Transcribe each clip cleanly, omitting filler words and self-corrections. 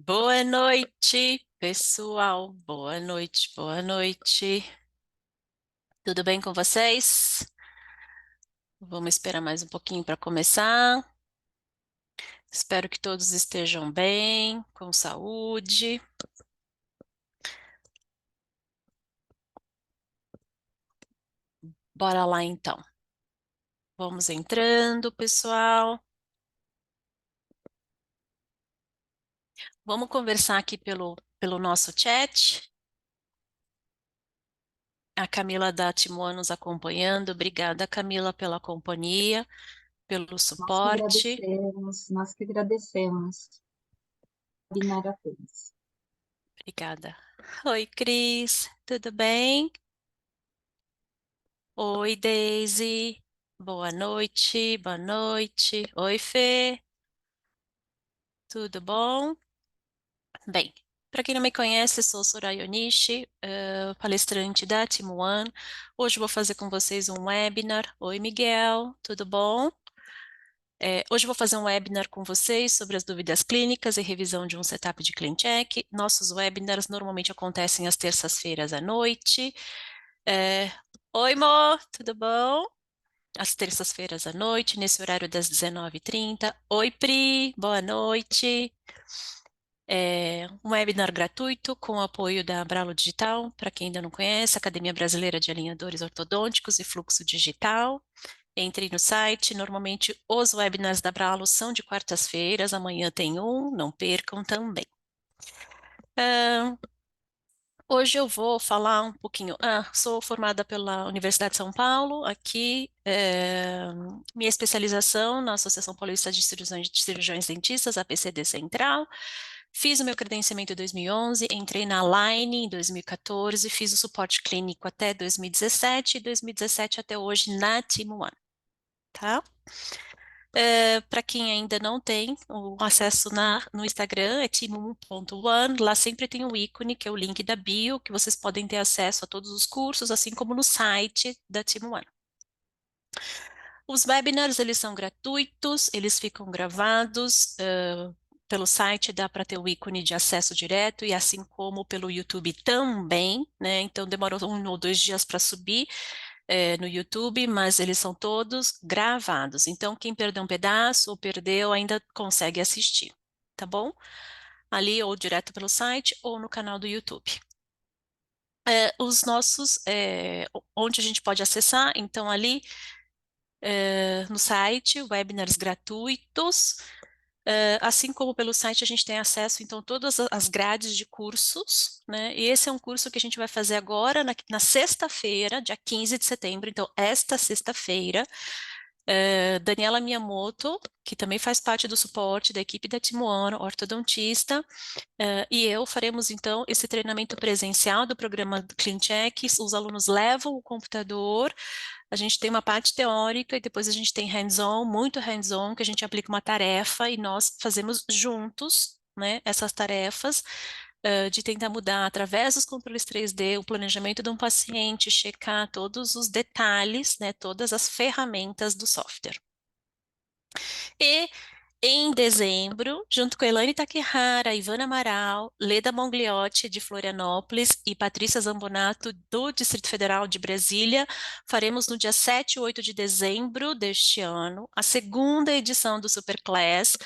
Boa noite, pessoal. Boa noite, boa noite. Tudo bem com vocês? Vamos esperar mais um pouquinho para começar. Espero que todos estejam bem, com saúde. Bora lá então. Vamos entrando, pessoal. Vamos conversar aqui pelo nosso chat. A Camila da Timoa nos acompanhando. Obrigada, Camila, pela companhia, pelo Nós que suporte. agradecemos, nós que agradecemos. Binário a todos. Obrigada. Oi, Cris, tudo bem? Oi, Daisy. Boa noite, boa noite. Oi, Fê. Tudo bom? Bem, para quem não me conhece, sou Soraya Onishi, palestrante da Team One. Hoje vou fazer com vocês um webinar. Oi, Miguel, tudo bom? Hoje vou fazer um webinar com vocês sobre as dúvidas clínicas e revisão de um setup de CleanCheck. Nossos webinars normalmente acontecem às terças-feiras à noite. É, Oi, Mo, tudo bom? Às terças-feiras à noite, nesse horário das 19h30. Oi, Pri, boa noite. Um webinar gratuito com o apoio da Abralo Digital, para quem ainda não conhece, Academia Brasileira de Alinhadores Ortodônticos e Fluxo Digital. Entre no site, normalmente os webinars da Abralo são de quartas-feiras, amanhã tem um, não percam também. Hoje eu vou falar um pouquinho. Sou formada pela Universidade de São Paulo, aqui, minha especialização na Associação Paulista de Cirurgiões Dentistas, APCD Central. Fiz o meu credenciamento em 2011, entrei na Line em 2014, fiz o suporte clínico até 2017 e 2017 até hoje na Team One, tá? Para quem ainda não tem o acesso no Instagram, é team1.one. Lá sempre tem o ícone, que é o link da bio, que vocês podem ter acesso a todos os cursos, assim como no site da Team One. Os webinars, eles são gratuitos, eles ficam gravados. Pelo site dá para ter o ícone de acesso direto e assim como pelo YouTube também, né? Então demorou 1 ou 2 dias para subir no YouTube, mas eles são todos gravados. Então, quem perdeu um pedaço ou perdeu ainda consegue assistir, tá bom? Ali ou direto pelo site ou no canal do YouTube. Os nossos, onde a gente pode acessar, então ali no site, webinars gratuitos, assim como pelo site a gente tem acesso, então, todas as grades de cursos, né? E esse é um curso que a gente vai fazer agora, na sexta-feira, dia 15 de setembro, então, esta sexta-feira, Daniela Miyamoto, que também faz parte do suporte da equipe da Team One, ortodontista, e eu faremos, então, esse treinamento presencial do programa do CleanCheck. Os alunos levam o computador, a gente tem uma parte teórica e depois a gente tem hands-on, muito hands-on, que a gente aplica uma tarefa e nós fazemos juntos, né, essas tarefas, de tentar mudar através dos controles 3D o planejamento de um paciente, checar todos os detalhes, né, todas as ferramentas do software. E em dezembro, junto com Elaine Takehara, Ivana Amaral, Leda Mongliotti, de Florianópolis, e Patrícia Zambonato, do Distrito Federal de Brasília, faremos no dia 7 e 8 de dezembro deste ano a segunda edição do Superclass,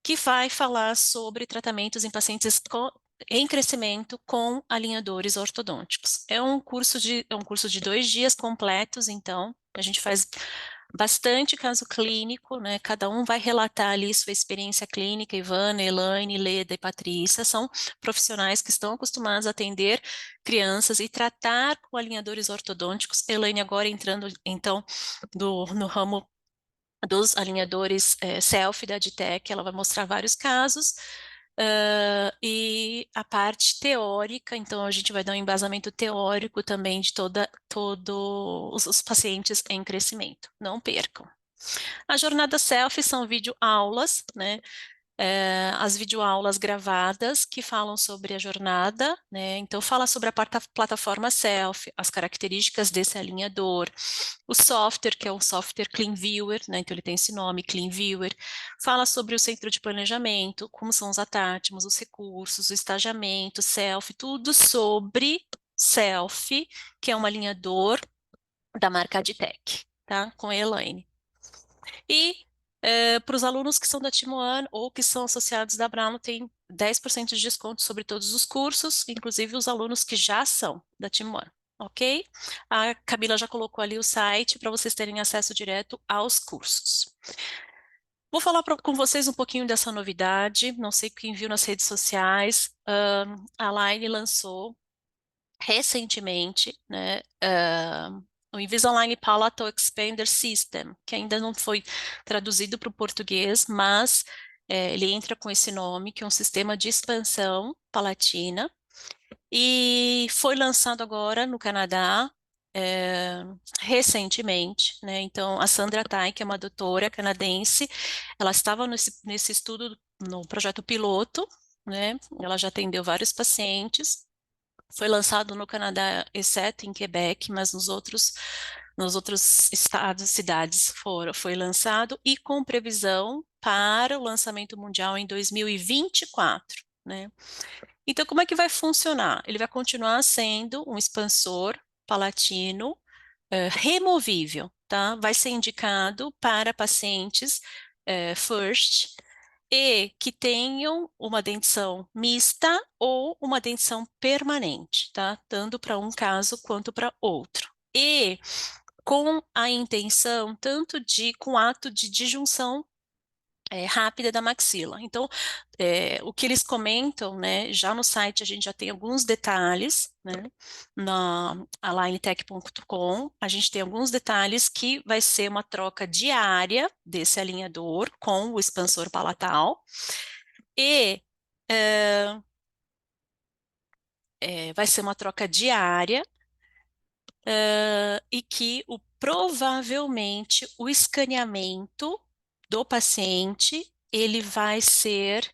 que vai falar sobre tratamentos em pacientes em crescimento com alinhadores ortodônticos. É um curso de 2 dias completos, então, a gente faz bastante caso clínico, né? Cada um vai relatar ali sua experiência clínica. Ivana, Elaine, Leda e Patrícia são profissionais que estão acostumados a atender crianças e tratar com alinhadores ortodônticos. Elaine agora entrando, então, no ramo dos alinhadores selfie da Adtech, ela vai mostrar vários casos. E a parte teórica, então a gente vai dar um embasamento teórico também de todos os pacientes em crescimento. Não percam. A jornada selfie são videoaulas, né? as videoaulas gravadas que falam sobre a jornada, né? Então, fala sobre a plataforma Self, as características desse alinhador, o software, que é o software Clean Viewer, né? Então, ele tem esse nome, Clean Viewer. Fala sobre o centro de planejamento, como são os atátmos, os recursos, o estagiamento, Self, tudo sobre Self, que é um alinhador da marca Adtech, tá? Com a Elaine. E para os alunos que são da Team One ou que são associados da Brown, tem 10% de desconto sobre todos os cursos, inclusive os alunos que já são da Team One, ok? A Camila já colocou ali o site para vocês terem acesso direto aos cursos. Vou falar com vocês um pouquinho dessa novidade, não sei quem viu nas redes sociais, a Line lançou recentemente, né, o Invisalign Palatal Expander System, que ainda não foi traduzido para o português, mas ele entra com esse nome, que é um sistema de expansão palatina, e foi lançado agora no Canadá, recentemente, né? Então, a Sandra Tai, que é uma doutora canadense, ela estava nesse estudo, no projeto piloto, né? Ela já atendeu vários pacientes, foi lançado no Canadá, exceto em Quebec, mas nos outros estados, cidades foi lançado e com previsão para o lançamento mundial em 2024, né? Então, como é que vai funcionar? Ele vai continuar sendo um expansor palatino removível, tá? Vai ser indicado para pacientes first e que tenham uma dentição mista ou uma dentição permanente, tá? Tanto para um caso quanto para outro. E com a intenção tanto com ato de disjunção rápida da maxila. Então, o que eles comentam, né, já no site a gente já tem alguns detalhes, né, na alinetech.com, a gente tem alguns detalhes que vai ser uma troca diária desse alinhador com o expansor palatal e vai ser uma troca diária e que provavelmente o escaneamento do paciente ele vai ser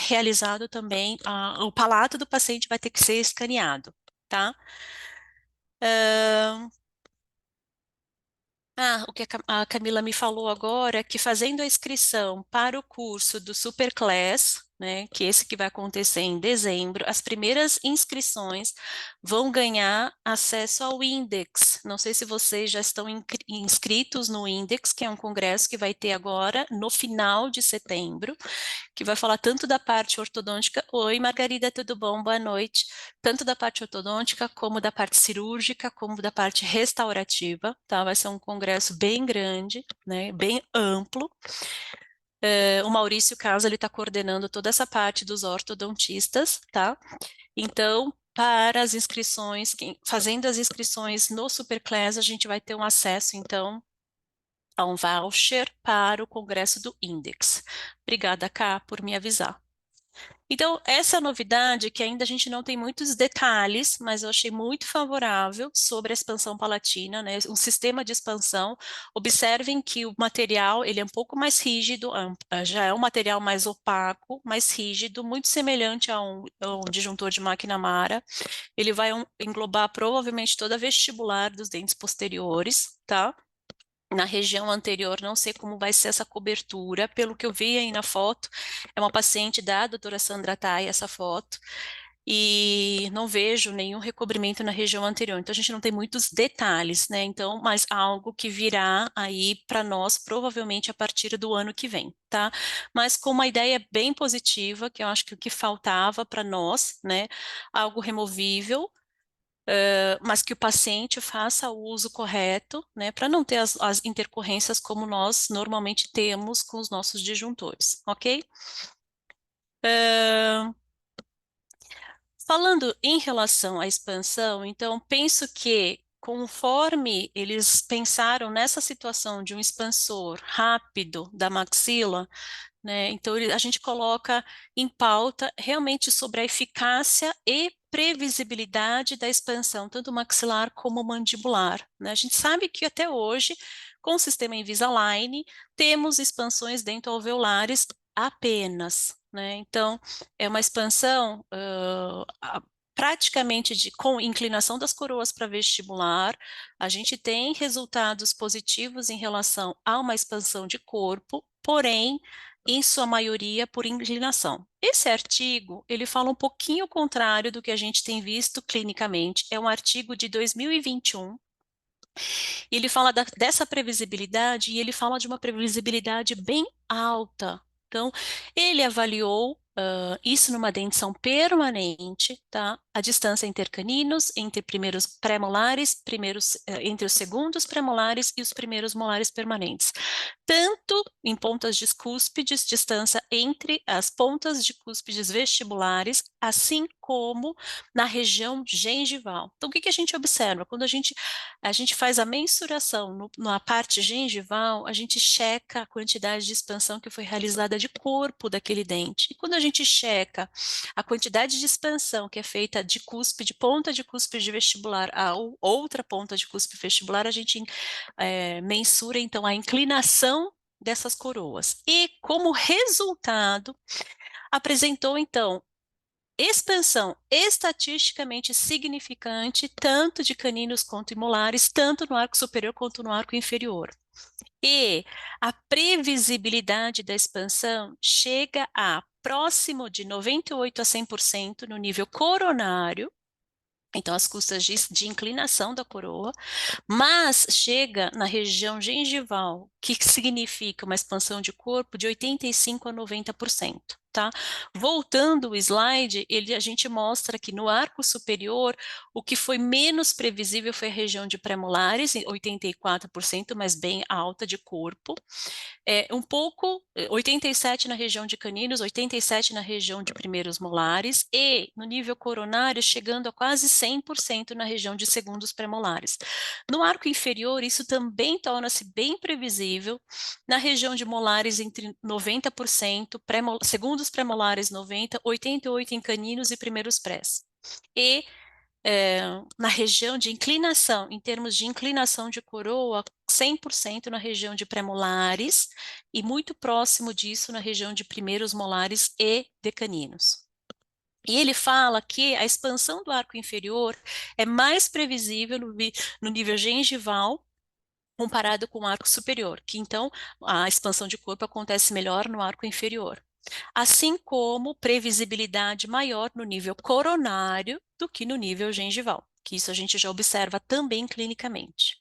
realizado também, o palato do paciente vai ter que ser escaneado, tá? O que a Camila me falou agora é que fazendo a inscrição para o curso do Superclass, né, que esse que vai acontecer em dezembro, as primeiras inscrições vão ganhar acesso ao Index. Não sei se vocês já estão inscritos no Index, que é um congresso que vai ter agora no final de setembro, que vai falar tanto da parte ortodôntica. Oi, Margarida, tudo bom? Boa noite. Tanto da parte ortodôntica, como da parte cirúrgica, como da parte restaurativa, tá? Vai ser um congresso bem grande, né? Bem amplo. O Maurício Casa, ele está coordenando toda essa parte dos ortodontistas, tá? Então, para as inscrições, fazendo as inscrições no Superclass, a gente vai ter um acesso, então, a um voucher para o Congresso do Index. Obrigada, Ká, por me avisar. Então, essa novidade, que ainda a gente não tem muitos detalhes, mas eu achei muito favorável sobre a expansão palatina, né? Um sistema de expansão. Observem que o material, ele é um pouco mais rígido, já é um material mais opaco, mais rígido, muito semelhante a um disjuntor de máquina Mara. Ele vai englobar provavelmente toda a vestibular dos dentes posteriores, tá? Na região anterior, não sei como vai ser essa cobertura, pelo que eu vi aí na foto, é uma paciente da doutora Sandra Tai, essa foto, e não vejo nenhum recobrimento na região anterior, então a gente não tem muitos detalhes, né, então, mas algo que virá aí para nós, provavelmente a partir do ano que vem, tá? Mas com uma ideia bem positiva, que eu acho que o que faltava para nós, né, algo removível, mas que o paciente faça o uso correto, né, para não ter as intercorrências como nós normalmente temos com os nossos disjuntores, ok? Falando em relação à expansão, então, penso que conforme eles pensaram nessa situação de um expansor rápido da maxila, né, então a gente coloca em pauta realmente sobre a eficácia e previsibilidade da expansão, tanto maxilar como mandibular, né? A gente sabe que até hoje, com o sistema Invisalign, temos expansões dentoalveolares apenas, né? Então, é uma expansão praticamente com inclinação das coroas para vestibular. A gente tem resultados positivos em relação a uma expansão de corpo, porém, em sua maioria, por inclinação. Esse artigo, ele fala um pouquinho o contrário do que a gente tem visto clinicamente. É um artigo de 2021, e ele fala dessa previsibilidade, e ele fala de uma previsibilidade bem alta. Então, ele avaliou isso numa dentição permanente, tá? A distância intercaninos, entre primeiros pré-molares, entre os segundos pré-molares e os primeiros molares permanentes. Tanto em pontas de cúspides, distância entre as pontas de cúspides vestibulares, assim como na região gengival. Então, o que a gente observa? Quando a gente faz a mensuração na parte gengival, a gente checa a quantidade de expansão que foi realizada de corpo daquele dente. E quando a gente checa a quantidade de expansão que é feita de cúspide, ponta de cúspide vestibular a outra ponta de cúspide vestibular, a gente mensura então a inclinação dessas coroas. E como resultado, apresentou então expansão estatisticamente significante, tanto de caninos quanto molares, tanto no arco superior quanto no arco inferior. E a previsibilidade da expansão chega a próximo de 98 a 100% no nível coronário, então as custas de inclinação da coroa, mas chega na região gengival, que significa uma expansão de corpo de 85 a 90%. Tá? Voltando o slide, a gente mostra que no arco superior, o que foi menos previsível foi a região de premolares, 84%, mas bem alta de corpo. 87 na região de caninos, 87 na região de primeiros molares e no nível coronário chegando a quase 100% na região de segundos premolares. No arco inferior, isso também torna-se bem previsível na região de molares entre 90%, segundos premolares 90%, 88% em caninos e primeiros prés. E na região de inclinação, em termos de inclinação de coroa, 100% na região de premolares e muito próximo disso na região de primeiros molares e decaninos. E ele fala que a expansão do arco inferior é mais previsível no nível gengival comparado com o arco superior, que então a expansão de corpo acontece melhor no arco inferior, assim como previsibilidade maior no nível coronário do que no nível gengival, que isso a gente já observa também clinicamente.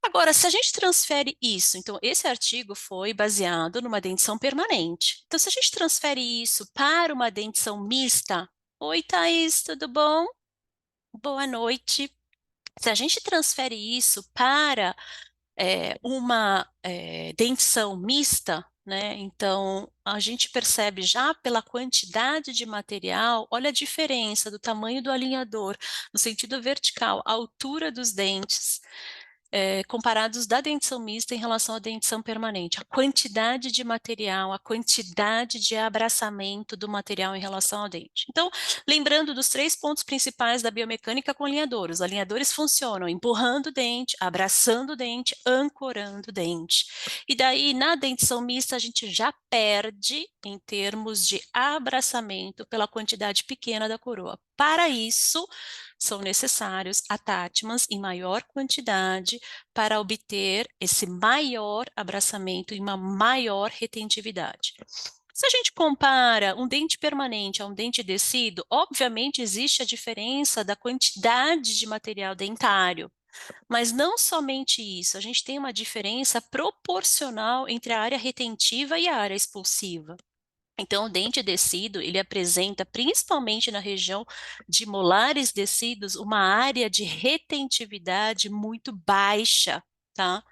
Agora, se a gente transfere isso, então esse artigo foi baseado numa dentição permanente. Então, se a gente transfere isso para uma dentição mista, oi, Thaís, tudo bom? Boa noite. Se a gente transfere isso para uma dentição mista, né? Então, a gente percebe já pela quantidade de material, olha a diferença do tamanho do alinhador no sentido vertical, a altura dos dentes, comparados da dentição mista em relação à dentição permanente. A quantidade de material, a quantidade de abraçamento do material em relação ao dente. Então, lembrando dos 3 pontos principais da biomecânica com alinhador. Os alinhadores funcionam empurrando o dente, abraçando o dente, ancorando o dente. E daí, na dentição mista, a gente já perde em termos de abraçamento pela quantidade pequena da coroa. Para isso, são necessários attachments em maior quantidade para obter esse maior abraçamento e uma maior retentividade. Se a gente compara um dente permanente a um dente descido, obviamente existe a diferença da quantidade de material dentário, mas não somente isso, a gente tem uma diferença proporcional entre a área retentiva e a área expulsiva. Então, o dente descido, ele apresenta, principalmente na região de molares descidos, uma área de retentividade muito baixa, tá?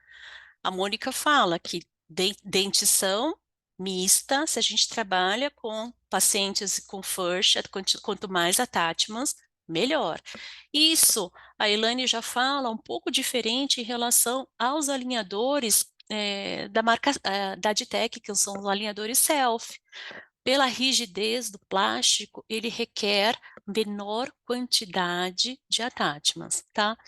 A Mônica fala que dentição mista, se a gente trabalha com pacientes com FIRST, quanto mais attachments, melhor. Isso, a Elaine já fala um pouco diferente em relação aos alinhadores da marca da Aditec, que são os alinhadores self. Pela rigidez do plástico, ele requer menor quantidade de attachments, tá?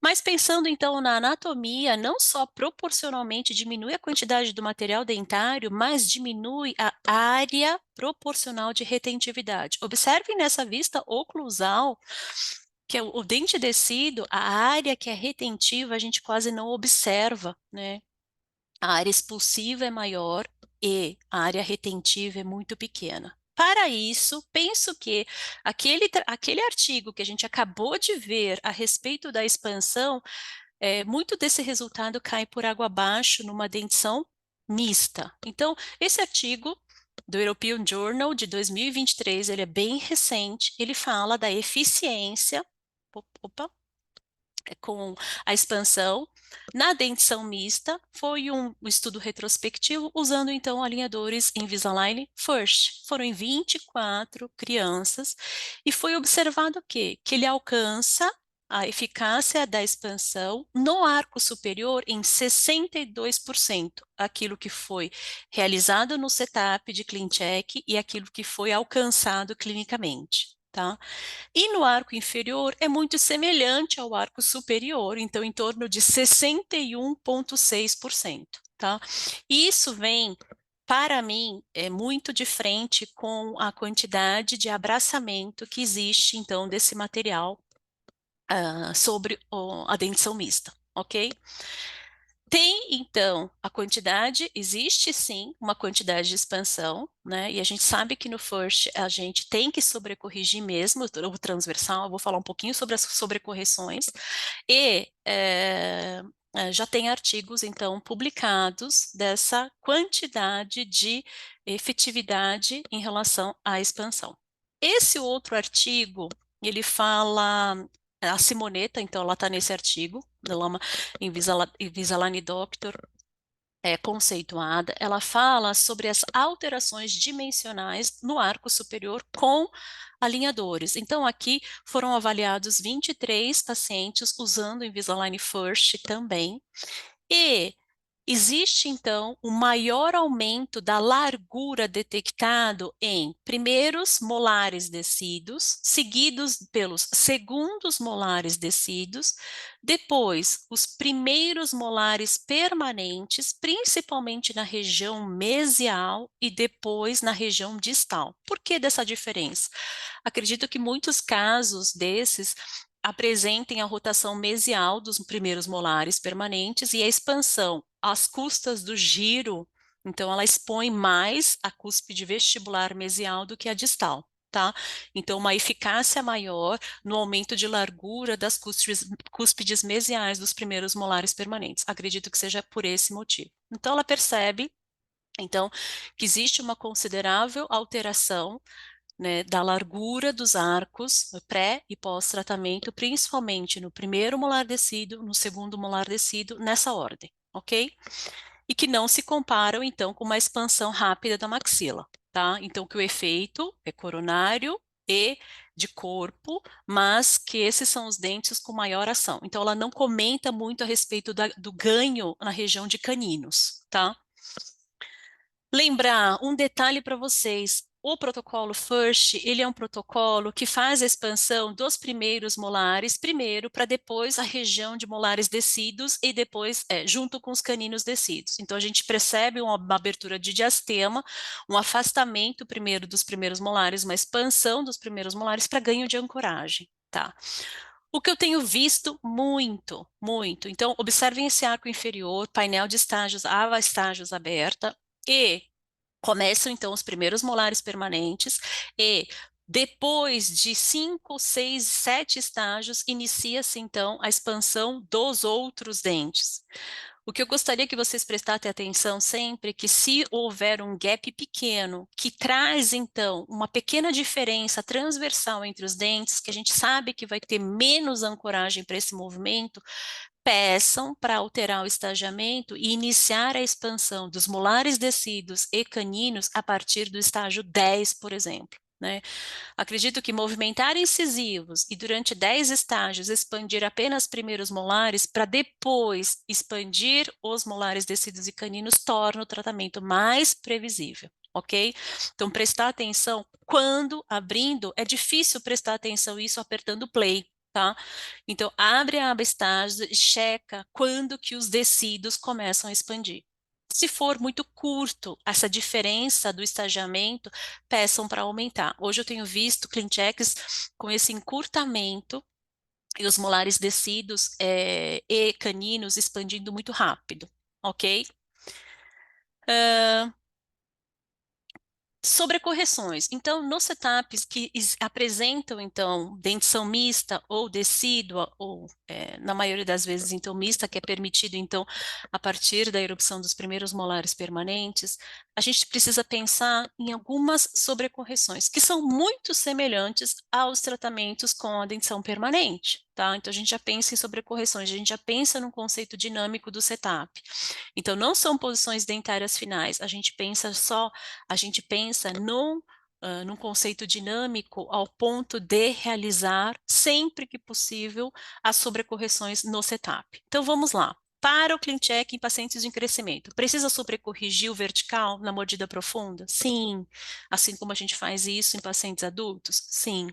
Mas pensando então na anatomia, não só proporcionalmente diminui a quantidade do material dentário, mas diminui a área proporcional de retentividade. Observem nessa vista oclusal que o dente descido, a área que é retentiva, a gente quase não observa, né? A área expulsiva é maior e a área retentiva é muito pequena. Para isso, penso que aquele artigo que a gente acabou de ver a respeito da expansão, muito desse resultado cai por água abaixo numa dentição mista. Então, esse artigo do European Journal de 2023, ele é bem recente, ele fala da eficiência, com a expansão na dentição mista, foi um estudo retrospectivo usando então alinhadores Invisalign First. Foram em 24 crianças e foi observado que ele alcança a eficácia da expansão no arco superior em 62%, aquilo que foi realizado no setup de ClinCheck e aquilo que foi alcançado clinicamente, tá? E no arco inferior é muito semelhante ao arco superior, então em torno de 61,6%, tá? E isso vem, para mim, é muito de frente com a quantidade de abraçamento que existe, então, desse material sobre a dentição mista, ok? Tem, então, a quantidade, existe sim uma quantidade de expansão, né? E a gente sabe que no FIRST a gente tem que sobrecorrigir mesmo o transversal, eu vou falar um pouquinho sobre as sobrecorreções, e já tem artigos, então, publicados dessa quantidade de efetividade em relação à expansão. Esse outro artigo, ele fala, a Simonetta, então, ela está nesse artigo, ela Invisalign Doctor, conceituada, ela fala sobre as alterações dimensionais no arco superior com alinhadores. Então, aqui foram avaliados 23 pacientes usando o Invisalign First também, e existe, então, o maior aumento da largura detectado em primeiros molares descidos, seguidos pelos segundos molares descidos, depois os primeiros molares permanentes, principalmente na região mesial e depois na região distal. Por que dessa diferença? Acredito que muitos casos desses apresentem a rotação mesial dos primeiros molares permanentes e a expansão às custas do giro, então ela expõe mais a cúspide vestibular mesial do que a distal, tá? Então, uma eficácia maior no aumento de largura das cúspides mesiais dos primeiros molares permanentes. Acredito que seja por esse motivo. Então, ela percebe, então, que existe uma considerável alteração, né, da largura dos arcos pré e pós-tratamento, principalmente no primeiro molar descido, no segundo molar descido, nessa ordem, ok? E que não se comparam, então, com uma expansão rápida da maxila, tá? Então, que o efeito é coronário e de corpo, mas que esses são os dentes com maior ação. Então, ela não comenta muito a respeito do ganho na região de caninos, tá? Lembrar um detalhe para vocês, o protocolo FIRST, ele é um protocolo que faz a expansão dos primeiros molares, primeiro, para depois a região de molares descidos e depois, junto com os caninos descidos. Então, a gente percebe uma abertura de diastema, um afastamento primeiro dos primeiros molares, uma expansão dos primeiros molares para ganho de ancoragem, tá? O que eu tenho visto muito, muito. Então, observem esse arco inferior, painel de estágios, ava estágios aberta, e começam então os primeiros molares permanentes, e depois de 5, 6, 7 estágios, inicia-se então a expansão dos outros dentes. O que eu gostaria que vocês prestassem atenção sempre é que, se houver um gap pequeno, que traz então uma pequena diferença transversal entre os dentes, que a gente sabe que vai ter menos ancoragem para esse movimento, peçam para alterar o estagiamento e iniciar a expansão dos molares descidos e caninos a partir do estágio 10, por exemplo, né? Acredito que movimentar incisivos e durante 10 estágios expandir apenas primeiros molares para depois expandir os molares descidos e caninos torna o tratamento mais previsível, ok? Então, prestar atenção quando abrindo, é difícil prestar atenção isso apertando play, tá? Então, abre a aba estágio e checa quando que os tecidos começam a expandir. Se for muito curto essa diferença do estagiamento, peçam para aumentar. Hoje eu tenho visto ClinChecks com esse encurtamento e os molares descidos e caninos expandindo muito rápido, ok? Sobrecorreções. Então, nos setups que apresentam, então, dentição mista ou decídua, ou, na maioria das vezes, então, mista, que é permitido, então, a partir da erupção dos primeiros molares permanentes, a gente precisa pensar em algumas sobrecorreções, que são muito semelhantes aos tratamentos com a dentição permanente, tá? Então, a gente já pensa em sobrecorreções, a gente já pensa no conceito dinâmico do setup. Então, não são posições dentárias finais, a gente pensa num conceito dinâmico ao ponto de realizar, sempre que possível, as sobrecorreções no setup. Então, vamos lá. Para o ClinCheck em pacientes em crescimento, precisa sobrecorrigir o vertical na mordida profunda? Sim. Assim como a gente faz isso em pacientes adultos? Sim.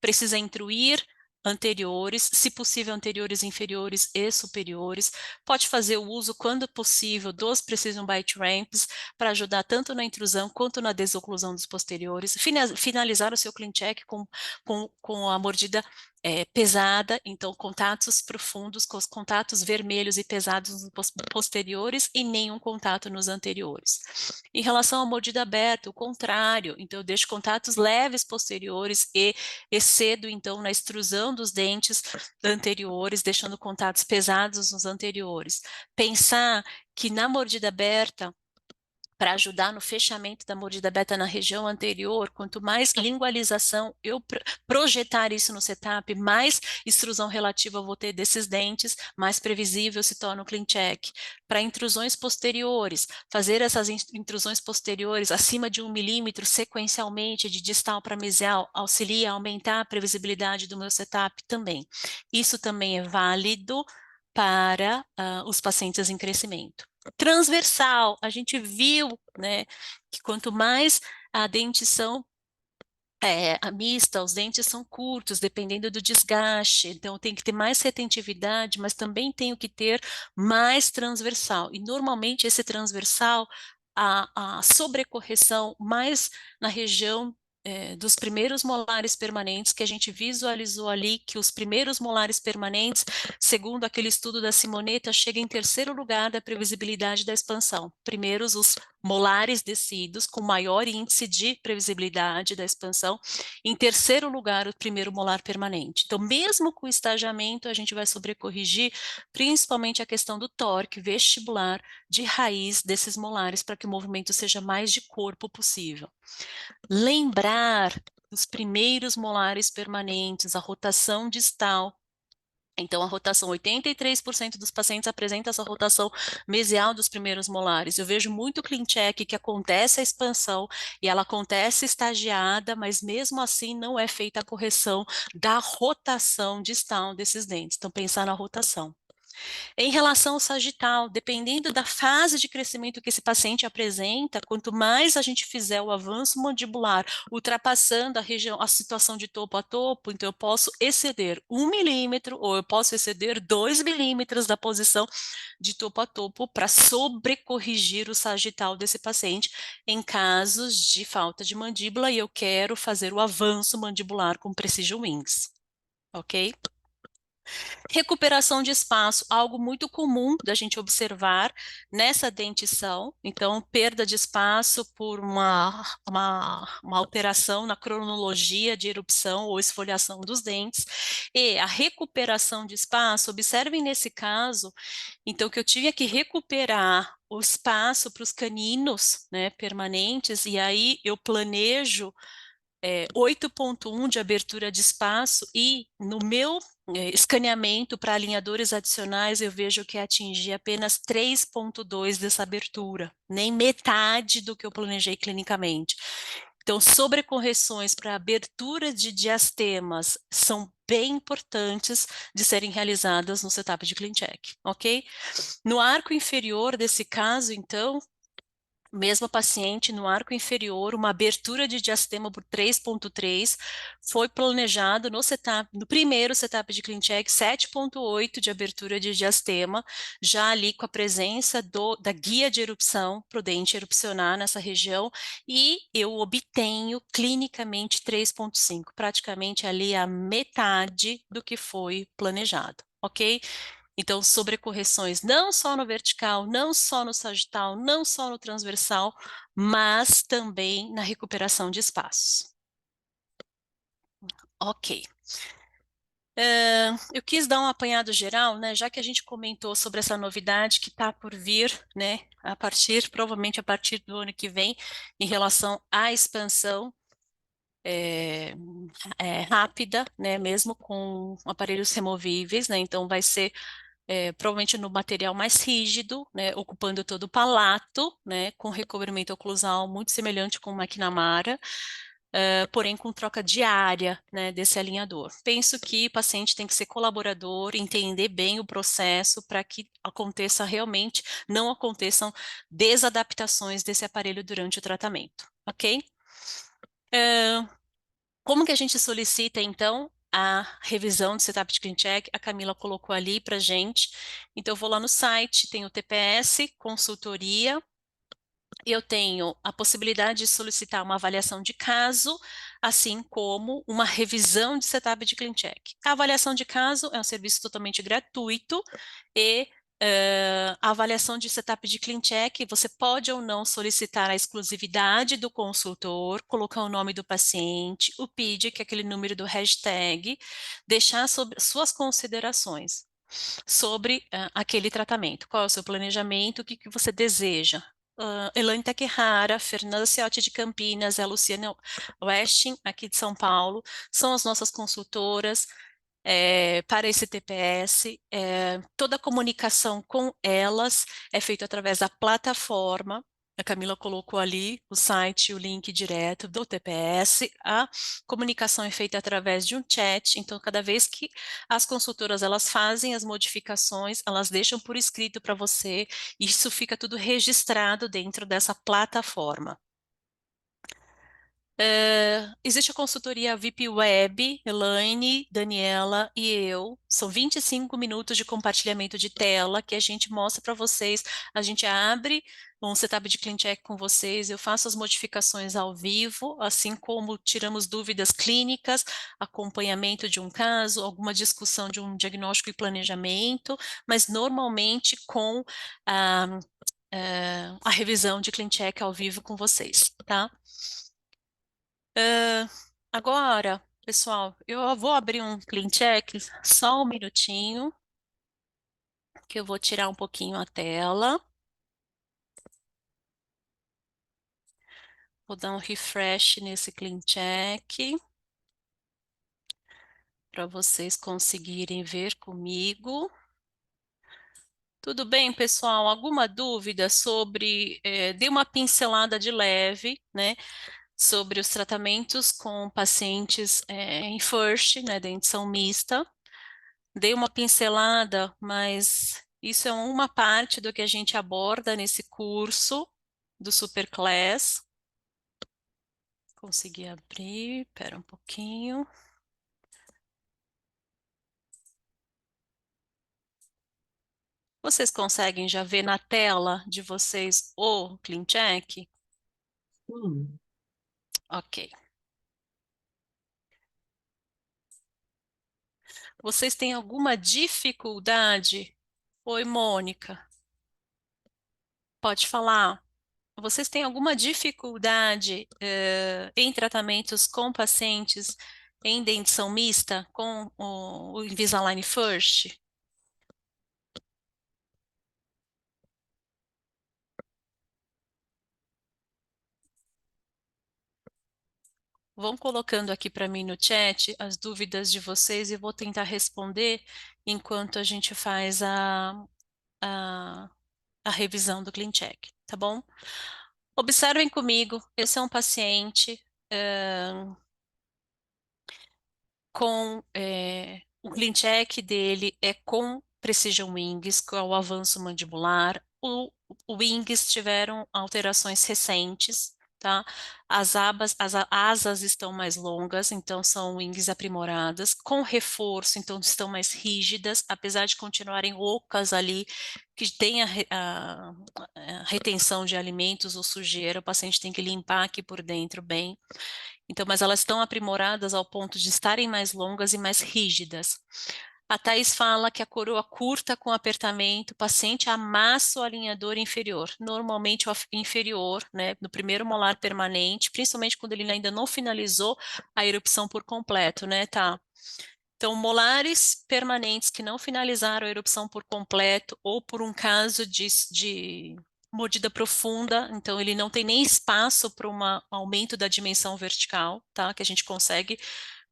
Precisa intruir anteriores, se possível anteriores, inferiores e superiores. Pode fazer o uso, quando possível, dos Precision Bite Ramps para ajudar tanto na intrusão quanto na desoclusão dos posteriores. Finalizar o seu clean check com a mordida pesada, então contatos profundos, com os contatos vermelhos e pesados nos posteriores e nenhum contato nos anteriores. Em relação à mordida aberta, o contrário, então eu deixo contatos leves posteriores e excedo então na extrusão dos dentes anteriores, deixando contatos pesados nos anteriores. Pensar que na mordida aberta, para ajudar no fechamento da mordida aberta na região anterior, quanto mais lingualização eu projetar isso no setup, mais extrusão relativa eu vou ter desses dentes, mais previsível se torna o clean check. Para intrusões posteriores, fazer essas intrusões posteriores acima de 1 milímetro sequencialmente de distal para mesial auxilia a aumentar a previsibilidade do meu setup também. Isso também é válido para os pacientes em crescimento. Transversal, a gente viu, né, que quanto mais a dentição a mista, os dentes são curtos, dependendo do desgaste, então tem que ter mais retentividade, mas também tenho que ter mais transversal. E normalmente esse transversal, a sobrecorreção mais na região dos primeiros molares permanentes, que a gente visualizou ali que os primeiros molares permanentes, segundo aquele estudo da Simonetta, chega em terceiro lugar da previsibilidade da expansão. Primeiros os molares descidos, com maior índice de previsibilidade da expansão. Em terceiro lugar, o primeiro molar permanente. Então, mesmo com o estagiamento, a gente vai sobrecorrigir principalmente a questão do torque vestibular de raiz desses molares, para que o movimento seja mais de corpo possível. Lembrar os primeiros molares permanentes, a rotação distal. Então, a rotação, 83% dos pacientes apresenta essa rotação mesial dos primeiros molares. Eu vejo muito clean check que acontece a expansão e ela acontece estagiada, mas mesmo assim não é feita a correção da rotação distal desses dentes. Então, pensar na rotação. Em relação ao sagital, dependendo da fase de crescimento que esse paciente apresenta, quanto mais a gente fizer o avanço mandibular, ultrapassando a região, a situação de topo a topo, então eu posso exceder 1 milímetro ou eu posso exceder 2 milímetros da posição de topo a topo para sobrecorrigir o sagital desse paciente em casos de falta de mandíbula e eu quero fazer o avanço mandibular com Precision Wings, ok? Recuperação de espaço, algo muito comum da gente observar nessa dentição, então perda de espaço por uma alteração na cronologia de erupção ou esfoliação dos dentes, e a recuperação de espaço, observem nesse caso, então que eu tinha que recuperar o espaço para os caninos, né, permanentes, e aí eu planejo 8.1 de abertura de espaço e no meu escaneamento para alinhadores adicionais eu vejo que atingi apenas 3.2 dessa abertura, nem metade do que eu planejei clinicamente. Então, sobrecorreções para abertura de diastemas são bem importantes de serem realizadas no setup de CleanCheck, ok? No arco inferior desse caso, então, mesmo paciente no arco inferior, uma abertura de diastema por 3,3, foi planejado no setup, no primeiro setup de ClinCheck, 7,8 de abertura de diastema, já ali com a presença da guia de erupção para o dente erupcionar nessa região, e eu obtenho clinicamente 3,5, praticamente ali a metade do que foi planejado, ok? Então, sobrecorreções não só no vertical, não só no sagital, não só no transversal, mas também na recuperação de espaços. Ok. Eu quis dar um apanhado geral, né, já que a gente comentou sobre essa novidade que está por vir, né, provavelmente a partir do ano que vem, em relação à expansão rápida, né, mesmo com aparelhos removíveis, né, então vai ser provavelmente no material mais rígido, né, ocupando todo o palato, né, com recobrimento oclusal muito semelhante com o McNamara, porém com troca diária, né, desse alinhador. Penso que o paciente tem que ser colaborador, entender bem o processo para que aconteça realmente, não aconteçam desadaptações desse aparelho durante o tratamento, ok? Como que a gente solicita, então, a revisão do setup de CleanCheck? A Camila colocou ali para gente. Então, eu vou lá no site, tem o TPS, consultoria. Eu tenho a possibilidade de solicitar uma avaliação de caso, assim como uma revisão de setup de CleanCheck. A avaliação de caso é um serviço totalmente gratuito e a avaliação de setup de CleanCheck, você pode ou não solicitar a exclusividade do consultor, colocar o nome do paciente, o PID, que é aquele número do hashtag, deixar sobre suas considerações sobre aquele tratamento. Qual é o seu planejamento, o que, que você deseja? Elaine Takehara, Fernanda Ciotti de Campinas, a Luciana Westing, aqui de São Paulo, são as nossas consultoras para esse TPS. Toda a comunicação com elas é feita através da plataforma. A Camila colocou ali o site, o link direto do TPS. A comunicação é feita através de um chat. Então, cada vez que as consultoras elas fazem as modificações, elas deixam por escrito para você. Isso fica tudo registrado dentro dessa plataforma. Existe a consultoria VIP Web, Elaine, Daniela e eu. São 25 minutos de compartilhamento de tela que a gente mostra para vocês. A gente abre um setup de CleanCheck com vocês, eu faço as modificações ao vivo, assim como tiramos dúvidas clínicas, acompanhamento de um caso, alguma discussão de um diagnóstico e planejamento, mas normalmente com a, a revisão de CleanCheck ao vivo com vocês, tá? Agora, pessoal, eu vou abrir um clean check, só um minutinho, que eu vou tirar um pouquinho a tela. Vou dar um refresh nesse clean check, para vocês conseguirem ver comigo. Tudo bem, pessoal? Alguma dúvida sobre... dei uma pincelada de leve, né? Sobre os tratamentos com pacientes em FIRST, né? Dentição mista. Dei uma pincelada, mas isso é uma parte do que a gente aborda nesse curso do Superclass. Consegui abrir, espera um pouquinho. Vocês conseguem já ver na tela de vocês o CleanCheck? Sim. Ok. Vocês têm alguma dificuldade? Oi, Mônica, pode falar. Vocês têm alguma dificuldade em tratamentos com pacientes em dentição mista com o Invisalign First? Vão colocando aqui para mim no chat as dúvidas de vocês e vou tentar responder enquanto a gente faz a, a revisão do CleanCheck, tá bom? Observem comigo, esse é um paciente com o clean check dele é com Precision Wings, com o avanço mandibular. O wings tiveram alterações recentes, tá? As asas estão mais longas, então são wings aprimoradas, com reforço, então estão mais rígidas, apesar de continuarem ocas ali, que tem a retenção de alimentos ou sujeira, o paciente tem que limpar aqui por dentro bem. Então, mas elas estão aprimoradas ao ponto de estarem mais longas e mais rígidas. A Thais fala que a coroa curta com apertamento, o paciente amassa o alinhador inferior, normalmente o inferior, né, no primeiro molar permanente, principalmente quando ele ainda não finalizou a erupção por completo, né, tá? Então, molares permanentes que não finalizaram a erupção por completo ou por um caso de mordida profunda, então ele não tem nem espaço para um aumento da dimensão vertical, tá? Que a gente consegue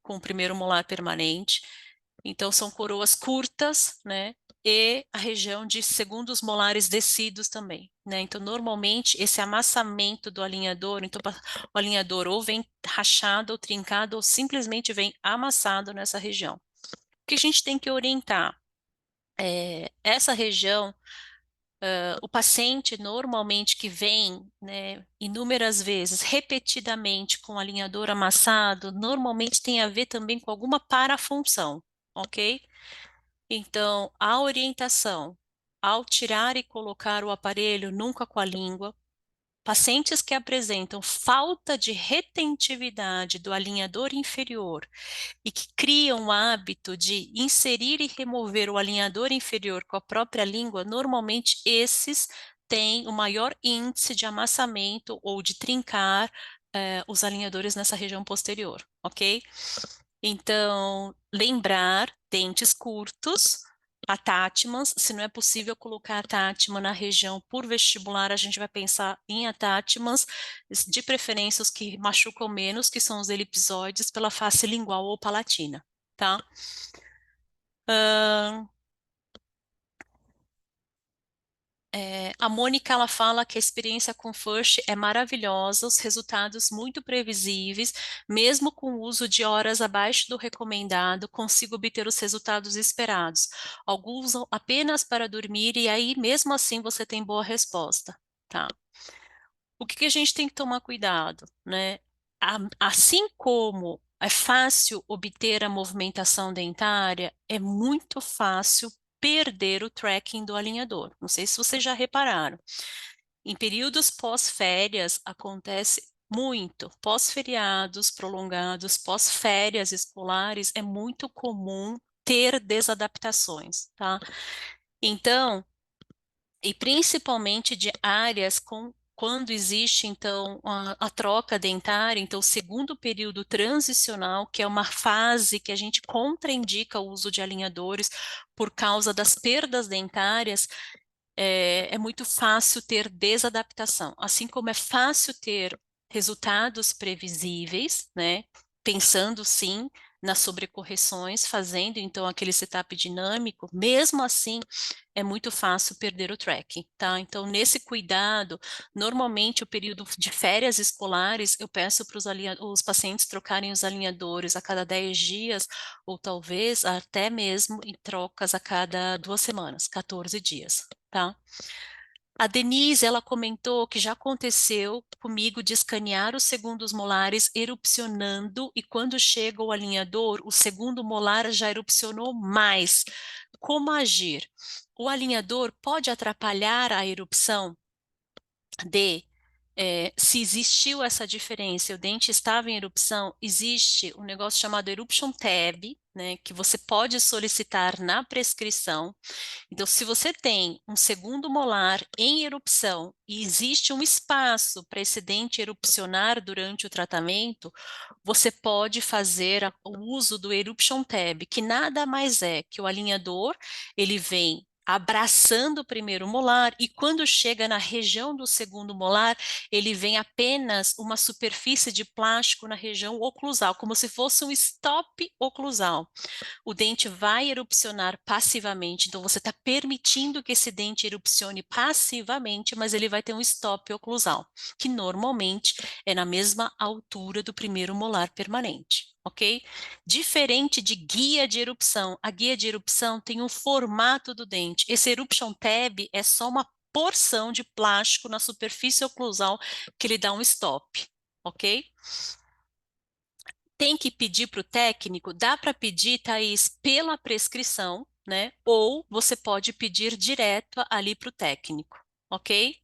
com o primeiro molar permanente. Então, são coroas curtas, né? E a região de segundos molares descidos também, né? Então, normalmente, esse amassamento do alinhador, então, o alinhador ou vem rachado ou trincado ou simplesmente vem amassado nessa região. O que a gente tem que orientar? Essa região, o paciente normalmente que vem, né, inúmeras vezes, repetidamente com o alinhador amassado, normalmente tem a ver também com alguma parafunção, ok? Então, a orientação ao tirar e colocar o aparelho nunca com a língua, pacientes que apresentam falta de retentividade do alinhador inferior e que criam o hábito de inserir e remover o alinhador inferior com a própria língua, normalmente esses têm o maior índice de amassamento ou de trincar os alinhadores nessa região posterior, ok? Então, lembrar dentes curtos, attachments, se não é possível colocar attachment na região por vestibular, a gente vai pensar em attachments, de preferência os que machucam menos, que são os elipsoides pela face lingual ou palatina, tá? A Mônica, ela fala que a experiência com FIRST é maravilhosa, os resultados muito previsíveis, mesmo com o uso de horas abaixo do recomendado, consigo obter os resultados esperados. Alguns usam apenas para dormir e aí, mesmo assim, você tem boa resposta, tá? O que a gente tem que tomar cuidado, né? Assim como é fácil obter a movimentação dentária, é muito fácil perder o tracking do alinhador. Não sei se vocês já repararam. Em períodos pós-férias acontece muito. Pós-feriados prolongados, pós-férias escolares, é muito comum ter desadaptações, tá? Então, e principalmente de áreas com quando existe, então, a troca dentária, então, o segundo período transicional, que é uma fase que a gente contraindica o uso de alinhadores por causa das perdas dentárias, é muito fácil ter desadaptação, assim como é fácil ter resultados previsíveis, né? Pensando sim nas sobrecorreções, fazendo então aquele setup dinâmico, mesmo assim é muito fácil perder o tracking, tá? Então, nesse cuidado, normalmente o período de férias escolares, eu peço para os pacientes trocarem os alinhadores a cada 10 dias, ou talvez até mesmo em trocas a cada 2 semanas, 14 dias, tá? A Denise, ela comentou que já aconteceu comigo de escanear os segundos molares erupcionando e quando chega o alinhador, o segundo molar já erupcionou mais. Como agir? O alinhador pode atrapalhar a erupção de se existiu essa diferença, o dente estava em erupção, existe um negócio chamado Eruption Tab, né, que você pode solicitar na prescrição. Então, se você tem um segundo molar em erupção e existe um espaço para esse dente erupcionar durante o tratamento, você pode fazer o uso do Eruption Tab, que nada mais é que o alinhador, ele vem abraçando o primeiro molar e quando chega na região do segundo molar, ele vem apenas uma superfície de plástico na região oclusal, como se fosse um stop oclusal. O dente vai erupcionar passivamente, então você está permitindo que esse dente erupcione passivamente, mas ele vai ter um stop oclusal, que normalmente é na mesma altura do primeiro molar permanente, ok? Diferente de guia de erupção, a guia de erupção tem um formato do dente. Esse Eruption Tab é só uma porção de plástico na superfície oclusal que ele dá um stop, ok? Tem que pedir para o técnico, dá para pedir, Thaís, pela prescrição, né? Ou você pode pedir direto ali para o técnico, ok?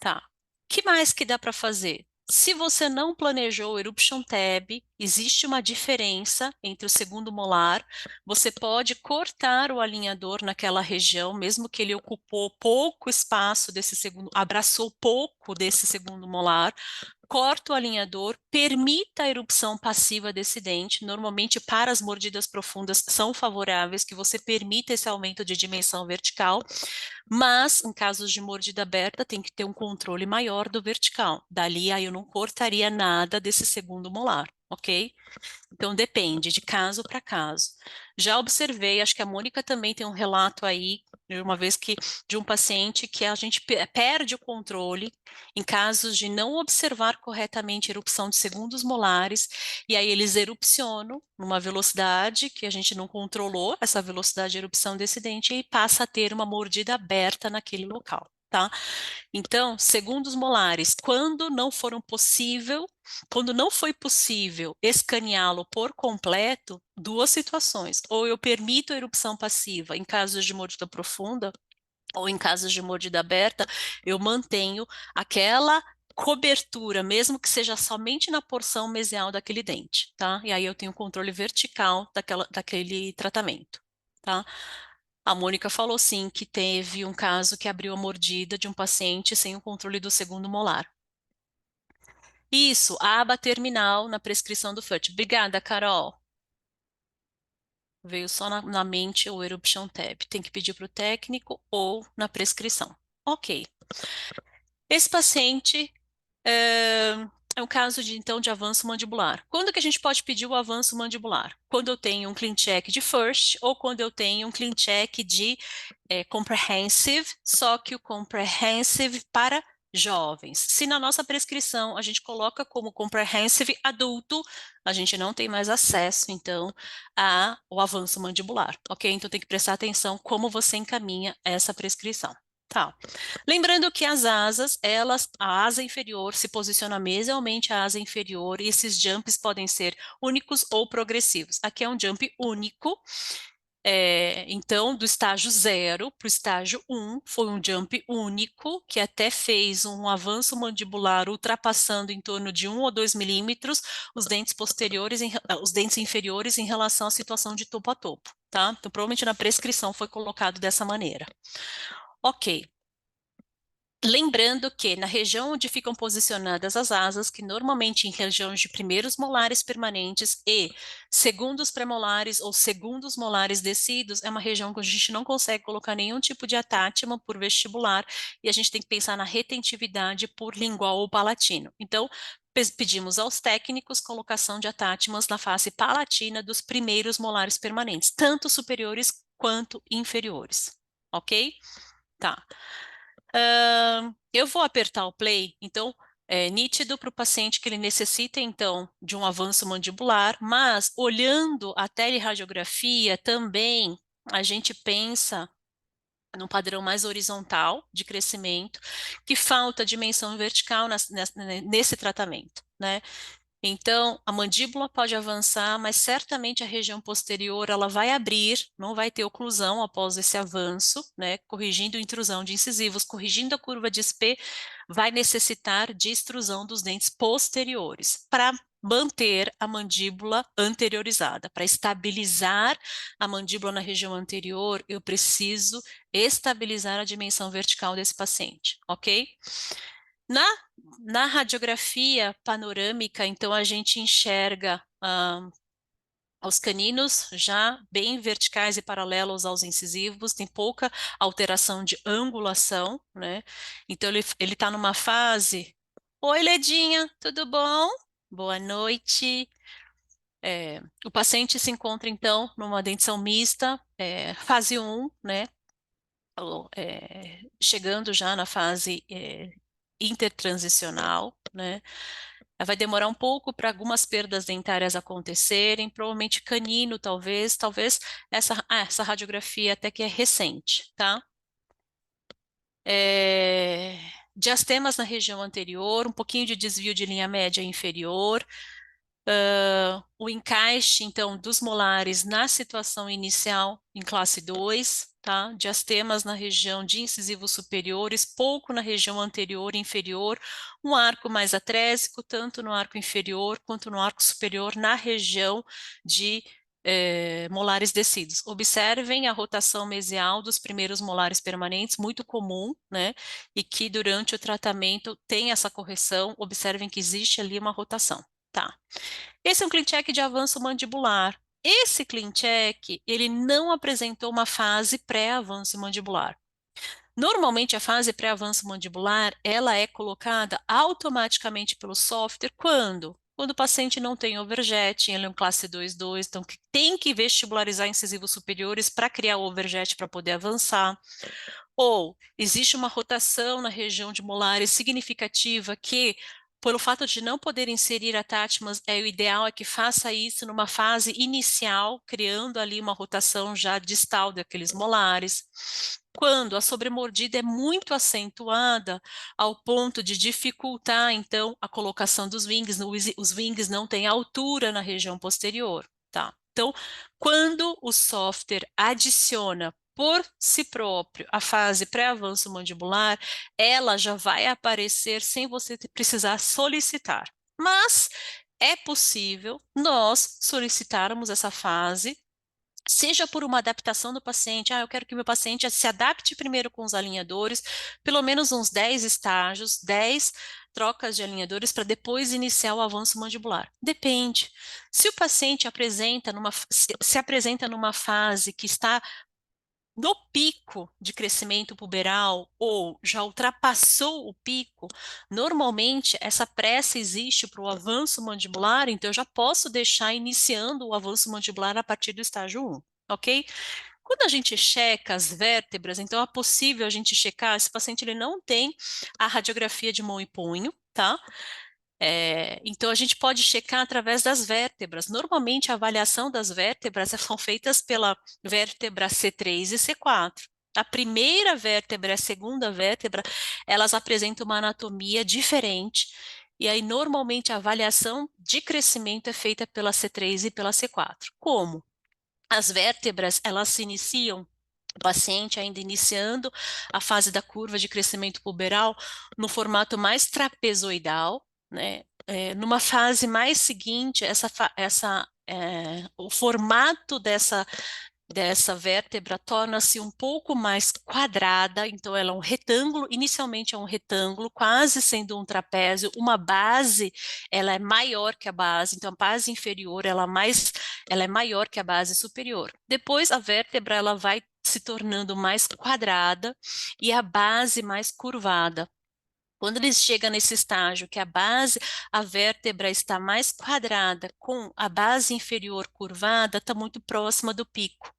Tá. Que mais que dá para fazer? Se você não planejou o Eruption Tab, existe uma diferença entre o segundo molar. Você pode cortar o alinhador naquela região, mesmo que ele ocupou pouco espaço desse segundo, abraçou pouco desse segundo molar. Corta o alinhador, permita a erupção passiva desse dente. Normalmente, para as mordidas profundas, são favoráveis que você permita esse aumento de dimensão vertical. Mas, em casos de mordida aberta, tem que ter um controle maior do vertical. Dali, aí eu não cortaria nada desse segundo molar, ok? Então, depende de caso para caso. Já observei, acho que a Mônica também tem um relato aí, de uma vez que, de um paciente que a gente perde o controle em casos de não observar corretamente a erupção de segundos molares, e aí eles erupcionam numa velocidade que a gente não controlou, essa velocidade de erupção desse dente, e passa a ter uma mordida aberta naquele local, tá? Então, segundos molares, quando não foi possível escaneá-lo por completo, duas situações. Ou eu permito a erupção passiva em casos de mordida profunda, ou em casos de mordida aberta, eu mantenho aquela cobertura, mesmo que seja somente na porção mesial daquele dente, tá? E aí eu tenho controle vertical daquele tratamento, tá? A Mônica falou sim que teve um caso que abriu a mordida de um paciente sem o controle do segundo molar. Isso, a aba terminal na prescrição do FUT. Obrigada, Carol. Veio só na mente o Eruption Tab. Tem que pedir para o técnico ou na prescrição. Ok. Esse paciente é um caso de, então, de avanço mandibular. Quando que a gente pode pedir o avanço mandibular? Quando eu tenho um clean check de FIRST ou quando eu tenho um clean check de comprehensive, só que o comprehensive para jovens. Se na nossa prescrição a gente coloca como comprehensive adulto, a gente não tem mais acesso, então, ao avanço mandibular, ok? Então tem que prestar atenção como você encaminha essa prescrição. Tá. Lembrando que as asas, a asa inferior se posiciona mesialmente à asa inferior e esses jumps podem ser únicos ou progressivos. Aqui é um jump único, então do estágio 0 para o estágio 1 foi um jump único, que até fez um avanço mandibular ultrapassando em torno de 1 ou 2 milímetros os dentes os dentes inferiores em relação à situação de topo a topo, tá? Então provavelmente na prescrição foi colocado dessa maneira. Ok. Lembrando que na região onde ficam posicionadas as asas, que normalmente em regiões de primeiros molares permanentes e segundos premolares ou segundos molares descidos, é uma região que a gente não consegue colocar nenhum tipo de atátima por vestibular e a gente tem que pensar na retentividade por lingual ou palatino. Então, pedimos aos técnicos colocação de atátimas na face palatina dos primeiros molares permanentes, tanto superiores quanto inferiores, ok? Tá. Eu vou apertar o play, então é nítido para o paciente que ele necessita, então, de um avanço mandibular, mas olhando a teleradiografia também, a gente pensa num padrão mais horizontal de crescimento, que falta dimensão vertical nesse tratamento, né? Então, a mandíbula pode avançar, mas certamente a região posterior ela vai abrir, não vai ter oclusão após esse avanço, né? Corrigindo intrusão de incisivos, corrigindo a curva de SP, vai necessitar de extrusão dos dentes posteriores para manter a mandíbula anteriorizada. Para estabilizar a mandíbula na região anterior, eu preciso estabilizar a dimensão vertical desse paciente, ok? Na, na radiografia panorâmica, então, a gente enxerga os caninos já bem verticais e paralelos aos incisivos, tem pouca alteração de angulação, né? Então, ele está numa fase. Oi, Ledinha, tudo bom? Boa noite. O paciente se encontra, então, numa dentição mista, fase 1, né? Chegando já na fase intertransicional, né? Vai demorar um pouco para algumas perdas dentárias acontecerem, provavelmente canino, talvez essa radiografia até que é recente, tá? Diastemas na região anterior, um pouquinho de desvio de linha média inferior, o encaixe, então, dos molares na situação inicial em classe 2, tá? Diastemas na região de incisivos superiores, pouco na região anterior e inferior, um arco mais atrésico, tanto no arco inferior quanto no arco superior, na região de molares descidos. Observem a rotação mesial dos primeiros molares permanentes, muito comum, né? E que durante o tratamento tem essa correção, observem que existe ali uma rotação, tá? Esse é um clean check de avanço mandibular. Esse clean check, ele não apresentou uma fase pré-avanço mandibular. Normalmente, a fase pré-avanço mandibular, ela é colocada automaticamente pelo software quando? Quando o paciente não tem overjet, ele é um classe 2-2, então tem que vestibularizar incisivos superiores para criar o overjet para poder avançar. Ou existe uma rotação na região de molares significativa que, pelo fato de não poder inserir atátimas, o ideal é que faça isso numa fase inicial, criando ali uma rotação já distal daqueles molares. Quando a sobremordida é muito acentuada, ao ponto de dificultar, então, a colocação dos wings, os wings não têm altura na região posterior, tá? Então, quando o software adiciona por si próprio a fase pré-avanço mandibular, ela já vai aparecer sem você precisar solicitar. Mas é possível nós solicitarmos essa fase, seja por uma adaptação do paciente, eu quero que meu paciente se adapte primeiro com os alinhadores, pelo menos uns 10 estágios, 10 trocas de alinhadores para depois iniciar o avanço mandibular. Depende. Se o paciente se apresenta numa fase que está no pico de crescimento puberal ou já ultrapassou o pico, normalmente essa pressa existe para o avanço mandibular, então eu já posso deixar iniciando o avanço mandibular a partir do estágio 1, ok? Quando a gente checa as vértebras, então é possível a gente checar, esse paciente ele não tem a radiografia de mão e punho, tá? Então, a gente pode checar através das vértebras. Normalmente, a avaliação das vértebras são feitas pela vértebra C3 e C4. A primeira vértebra e a segunda vértebra, elas apresentam uma anatomia diferente. E aí, normalmente, a avaliação de crescimento é feita pela C3 e pela C4. Como? As vértebras, elas se iniciam, o paciente ainda iniciando a fase da curva de crescimento puberal no formato mais trapezoidal, né? Numa fase mais seguinte, o formato dessa vértebra torna-se um pouco mais quadrada, então ela é um retângulo, inicialmente é um retângulo, quase sendo um trapézio, uma base, ela é maior que a base, então a base inferior ela é maior que a base superior. Depois a vértebra ela vai se tornando mais quadrada e a base mais curvada. Quando ele chega nesse estágio que a vértebra está mais quadrada, com a base inferior curvada, está muito próxima do pico.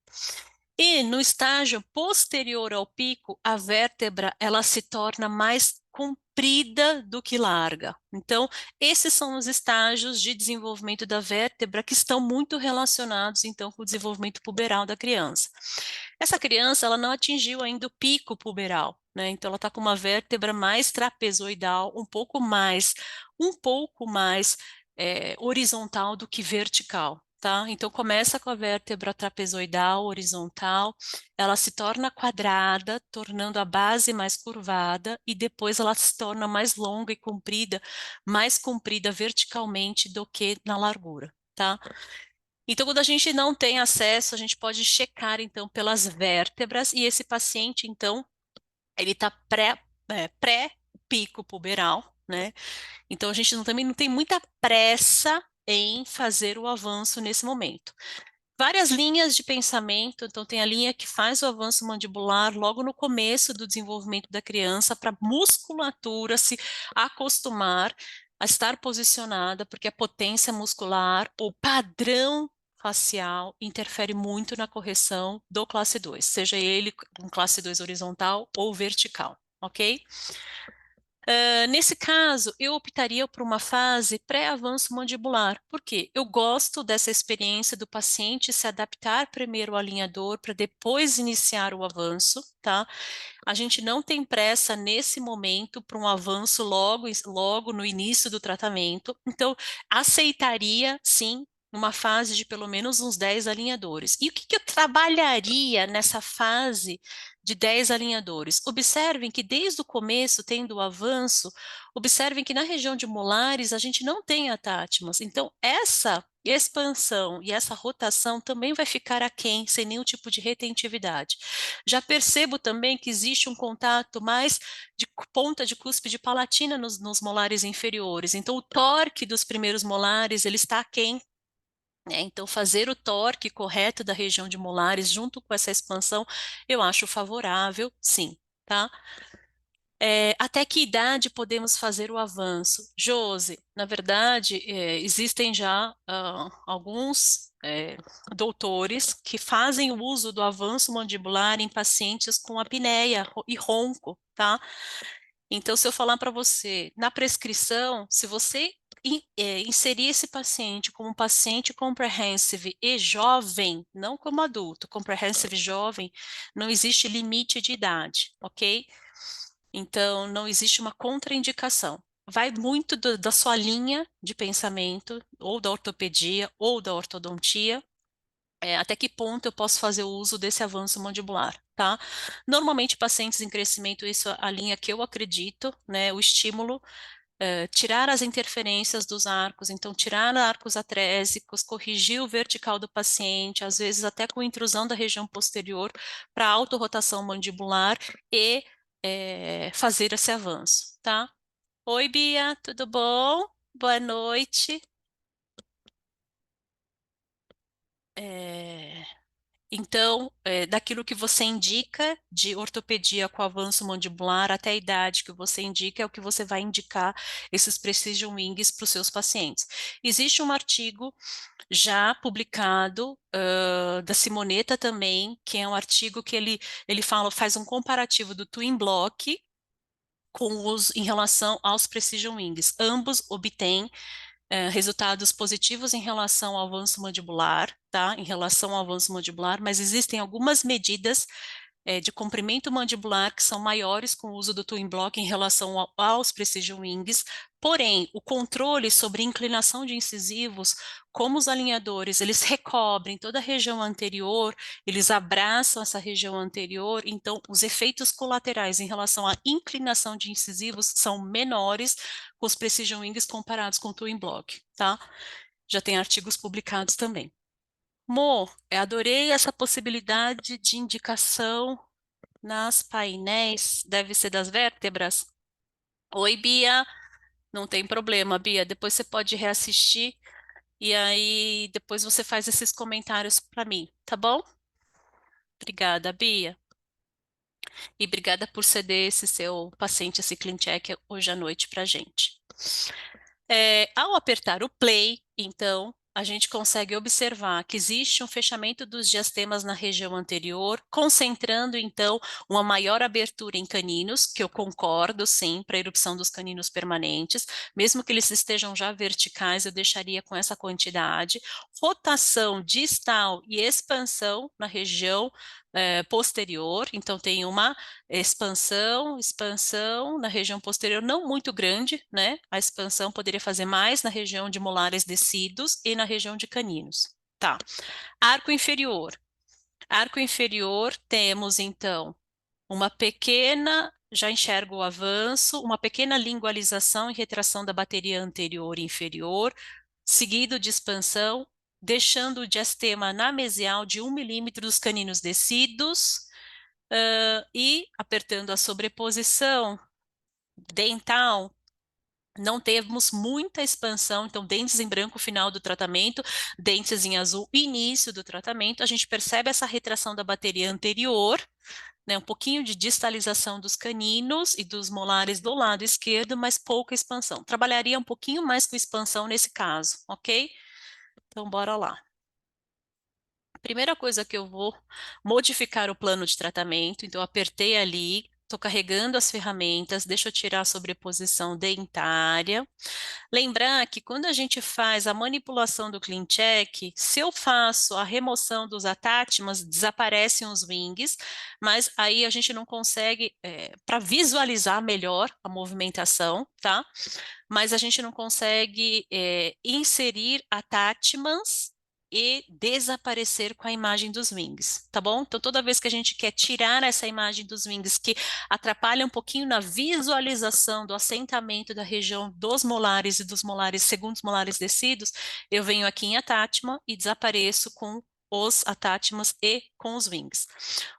E no estágio posterior ao pico, a vértebra ela se torna mais comprida do que larga. Então, esses são os estágios de desenvolvimento da vértebra que estão muito relacionados então com o desenvolvimento puberal da criança. Essa criança ela não atingiu ainda o pico puberal, né? Então ela está com uma vértebra mais trapezoidal, um pouco mais horizontal do que vertical. Tá? Então começa com a vértebra trapezoidal, horizontal, ela se torna quadrada, tornando a base mais curvada, e depois ela se torna mais comprida verticalmente do que na largura, tá? Então, quando a gente não tem acesso, a gente pode checar, então, pelas vértebras, e esse paciente, então, ele está pré-pico puberal, né? Então, a gente também não tem muita pressa em fazer o avanço nesse momento. Várias linhas de pensamento, então tem a linha que faz o avanço mandibular logo no começo do desenvolvimento da criança, para a musculatura se acostumar a estar posicionada, porque a potência muscular, o padrão facial interfere muito na correção do classe 2, seja ele um classe 2 horizontal ou vertical, ok? Nesse caso, eu optaria por uma fase pré-avanço mandibular. Por quê? Eu gosto dessa experiência do paciente se adaptar primeiro ao alinhador para depois iniciar o avanço, tá? A gente não tem pressa nesse momento para um avanço logo no início do tratamento. Então, aceitaria, sim, uma fase de pelo menos uns 10 alinhadores. E o que eu trabalharia nessa fase de 10 alinhadores? Observem que desde o começo, tendo o avanço, observem que na região de molares a gente não tem atátimas. Então, essa expansão e essa rotação também vai ficar aquém, sem nenhum tipo de retentividade. Já percebo também que existe um contato mais de ponta de cúspide palatina nos molares inferiores. Então, o torque dos primeiros molares, ele está aquém, né? Então, fazer o torque correto da região de molares junto com essa expansão, eu acho favorável, sim, tá? Até que idade podemos fazer o avanço? Josi, na verdade, existem já alguns doutores que fazem o uso do avanço mandibular em pacientes com apneia e ronco, tá? Então, se eu falar para você, na prescrição, se você inserir esse paciente como um paciente comprehensive e jovem, não como adulto, comprehensive jovem, não existe limite de idade, ok? Então, não existe uma contraindicação. Vai muito da sua linha de pensamento, ou da ortopedia, ou da ortodontia, até que ponto eu posso fazer o uso desse avanço mandibular, tá? Normalmente, pacientes em crescimento, isso é a linha que eu acredito, né? O estímulo, tirar as interferências dos arcos, então tirar arcos atrésicos, corrigir o vertical do paciente, às vezes até com intrusão da região posterior para autorrotação mandibular e fazer esse avanço, tá? Oi, Bia, tudo bom? Boa noite. É, Então, daquilo que você indica de ortopedia com avanço mandibular até a idade que você indica, é o que você vai indicar esses precision wings para os seus pacientes. Existe um artigo já publicado, da Simonetta também, que é um artigo que ele faz um comparativo do Twin Block com os em relação aos precision wings. Ambos obtêm resultados positivos em relação ao avanço mandibular, tá? Em relação ao avanço mandibular, mas existem algumas medidas de comprimento mandibular que são maiores com o uso do Twin Block em relação aos Precision Wings, porém, o controle sobre inclinação de incisivos, como os alinhadores, eles recobrem toda a região anterior, eles abraçam essa região anterior, então os efeitos colaterais em relação à inclinação de incisivos são menores com os Precision Wings comparados com o Twin Block, tá? Já tem artigos publicados também. Mo, adorei essa possibilidade de indicação nas painéis, deve ser das vértebras. Oi, Bia, não tem problema, Bia. Depois você pode reassistir e aí depois você faz esses comentários para mim, tá bom? Obrigada, Bia. E obrigada por ceder esse seu paciente, esse clean check hoje à noite para gente. Ao apertar o play, então, a gente consegue observar que existe um fechamento dos diastemas na região anterior, concentrando, então, uma maior abertura em caninos, que eu concordo, sim, para a erupção dos caninos permanentes, mesmo que eles estejam já verticais, eu deixaria com essa quantidade. Rotação distal e expansão na região posterior, então tem uma expansão na região posterior, não muito grande, né? A expansão poderia fazer mais na região de molares descidos e na região de caninos. Tá. Arco inferior. Arco inferior, temos então uma pequena, já enxergo o avanço, uma pequena lingualização e retração da bateria anterior e inferior, seguido de expansão, deixando o diastema na mesial de 1 milímetro dos caninos descidos, e apertando a sobreposição dental, não temos muita expansão, então dentes em branco final do tratamento, dentes em azul início do tratamento, a gente percebe essa retração da bateria anterior, né, um pouquinho de distalização dos caninos e dos molares do lado esquerdo, mas pouca expansão. Trabalharia um pouquinho mais com expansão nesse caso, ok? Então, bora lá. Primeira coisa que eu vou modificar o plano de tratamento, então apertei ali, Estou carregando as ferramentas, deixa eu tirar a sobreposição dentária. Lembrar que quando a gente faz a manipulação do clean check, se eu faço a remoção dos attachments, desaparecem os wings, mas aí a gente não consegue, para visualizar melhor a movimentação, tá? Mas a gente não consegue inserir attachments e desaparecer com a imagem dos wings, tá bom? Então, toda vez que a gente quer tirar essa imagem dos wings, que atrapalha um pouquinho na visualização do assentamento da região dos molares e dos molares, segundos molares descidos, eu venho aqui em attachment e desapareço com os attachments e com os wings.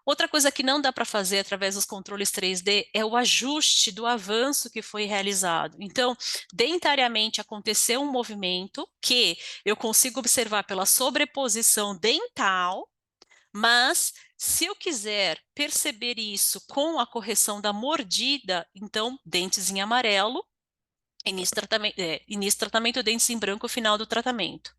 Outra coisa que não dá para fazer através dos controles 3D é o ajuste do avanço que foi realizado. Então, dentariamente aconteceu um movimento que eu consigo observar pela sobreposição dental, mas se eu quiser perceber isso com a correção da mordida, então dentes em amarelo, início tratamento, dentes em branco, final do tratamento.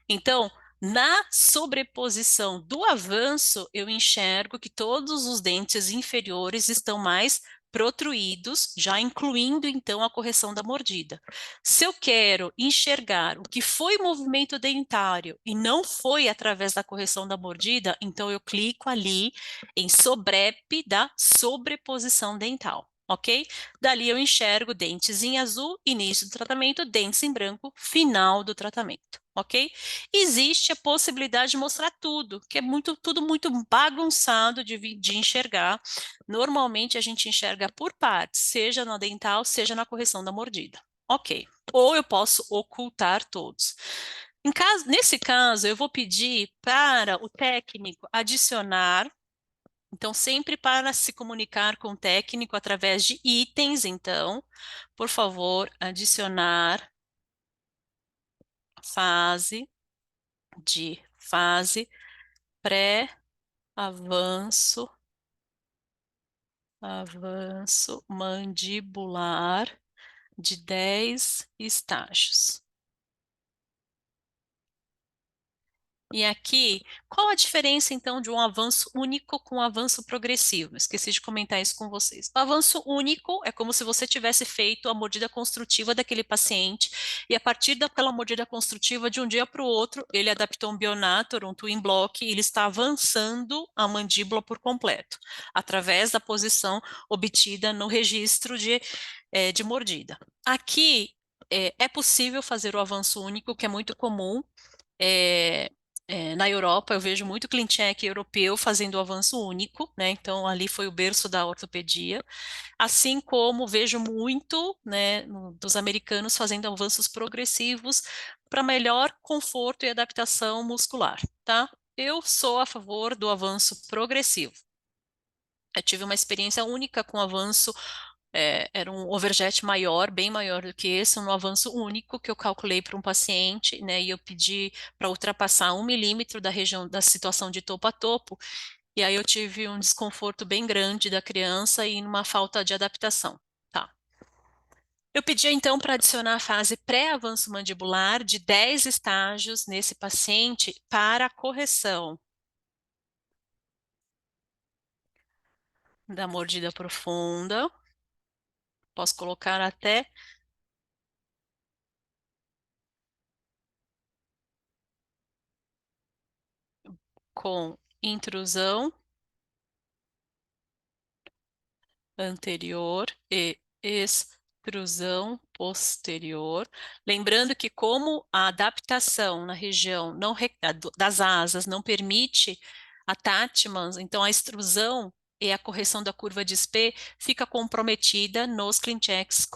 Então, na sobreposição do avanço, eu enxergo que todos os dentes inferiores estão mais protruídos, já incluindo então a correção da mordida. Se eu quero enxergar o que foi movimento dentário e não foi através da correção da mordida, então eu clico ali em sobrep da sobreposição dental. Ok? Dali eu enxergo dentes em azul, início do tratamento, dentes em branco, final do tratamento. Ok? Existe a possibilidade de mostrar tudo, que é tudo muito bagunçado de enxergar. Normalmente a gente enxerga por partes, seja na dental, seja na correção da mordida. Ok. Ou eu posso ocultar todos. Nesse caso, eu vou pedir para o técnico adicionar. Então, sempre para se comunicar com o técnico através de itens, então, por favor, adicionar fase pré-avanço, avanço mandibular de 10 estágios. E aqui, qual a diferença então de um avanço único com um avanço progressivo? Esqueci de comentar isso com vocês. O avanço único é como se você tivesse feito a mordida construtiva daquele paciente e a partir daquela mordida construtiva, de um dia para o outro, ele adaptou um Bionator, um Twin Block, e ele está avançando a mandíbula por completo, através da posição obtida no registro de mordida. Aqui, é possível fazer o avanço único, que é muito comum, é, na Europa, eu vejo muito clean check europeu fazendo o avanço único, né? Então, ali foi o berço da ortopedia. Assim como vejo muito, né, dos americanos fazendo avanços progressivos para melhor conforto e adaptação muscular, tá? Eu sou a favor do avanço progressivo. Eu tive uma experiência única com o avanço, era um overjet maior, bem maior do que esse, um avanço único que eu calculei para um paciente, né, e eu pedi para ultrapassar 1 milímetro da região da situação de topo a topo, e aí eu tive um desconforto bem grande da criança e uma falta de adaptação. Tá. Eu pedi então para adicionar a fase pré-avanço mandibular de 10 estágios nesse paciente para a correção da mordida profunda. Posso colocar até com intrusão anterior e extrusão posterior. Lembrando que como a adaptação na região das asas não permite attachments, então a extrusão e a correção da curva de Spee fica comprometida nos clean checks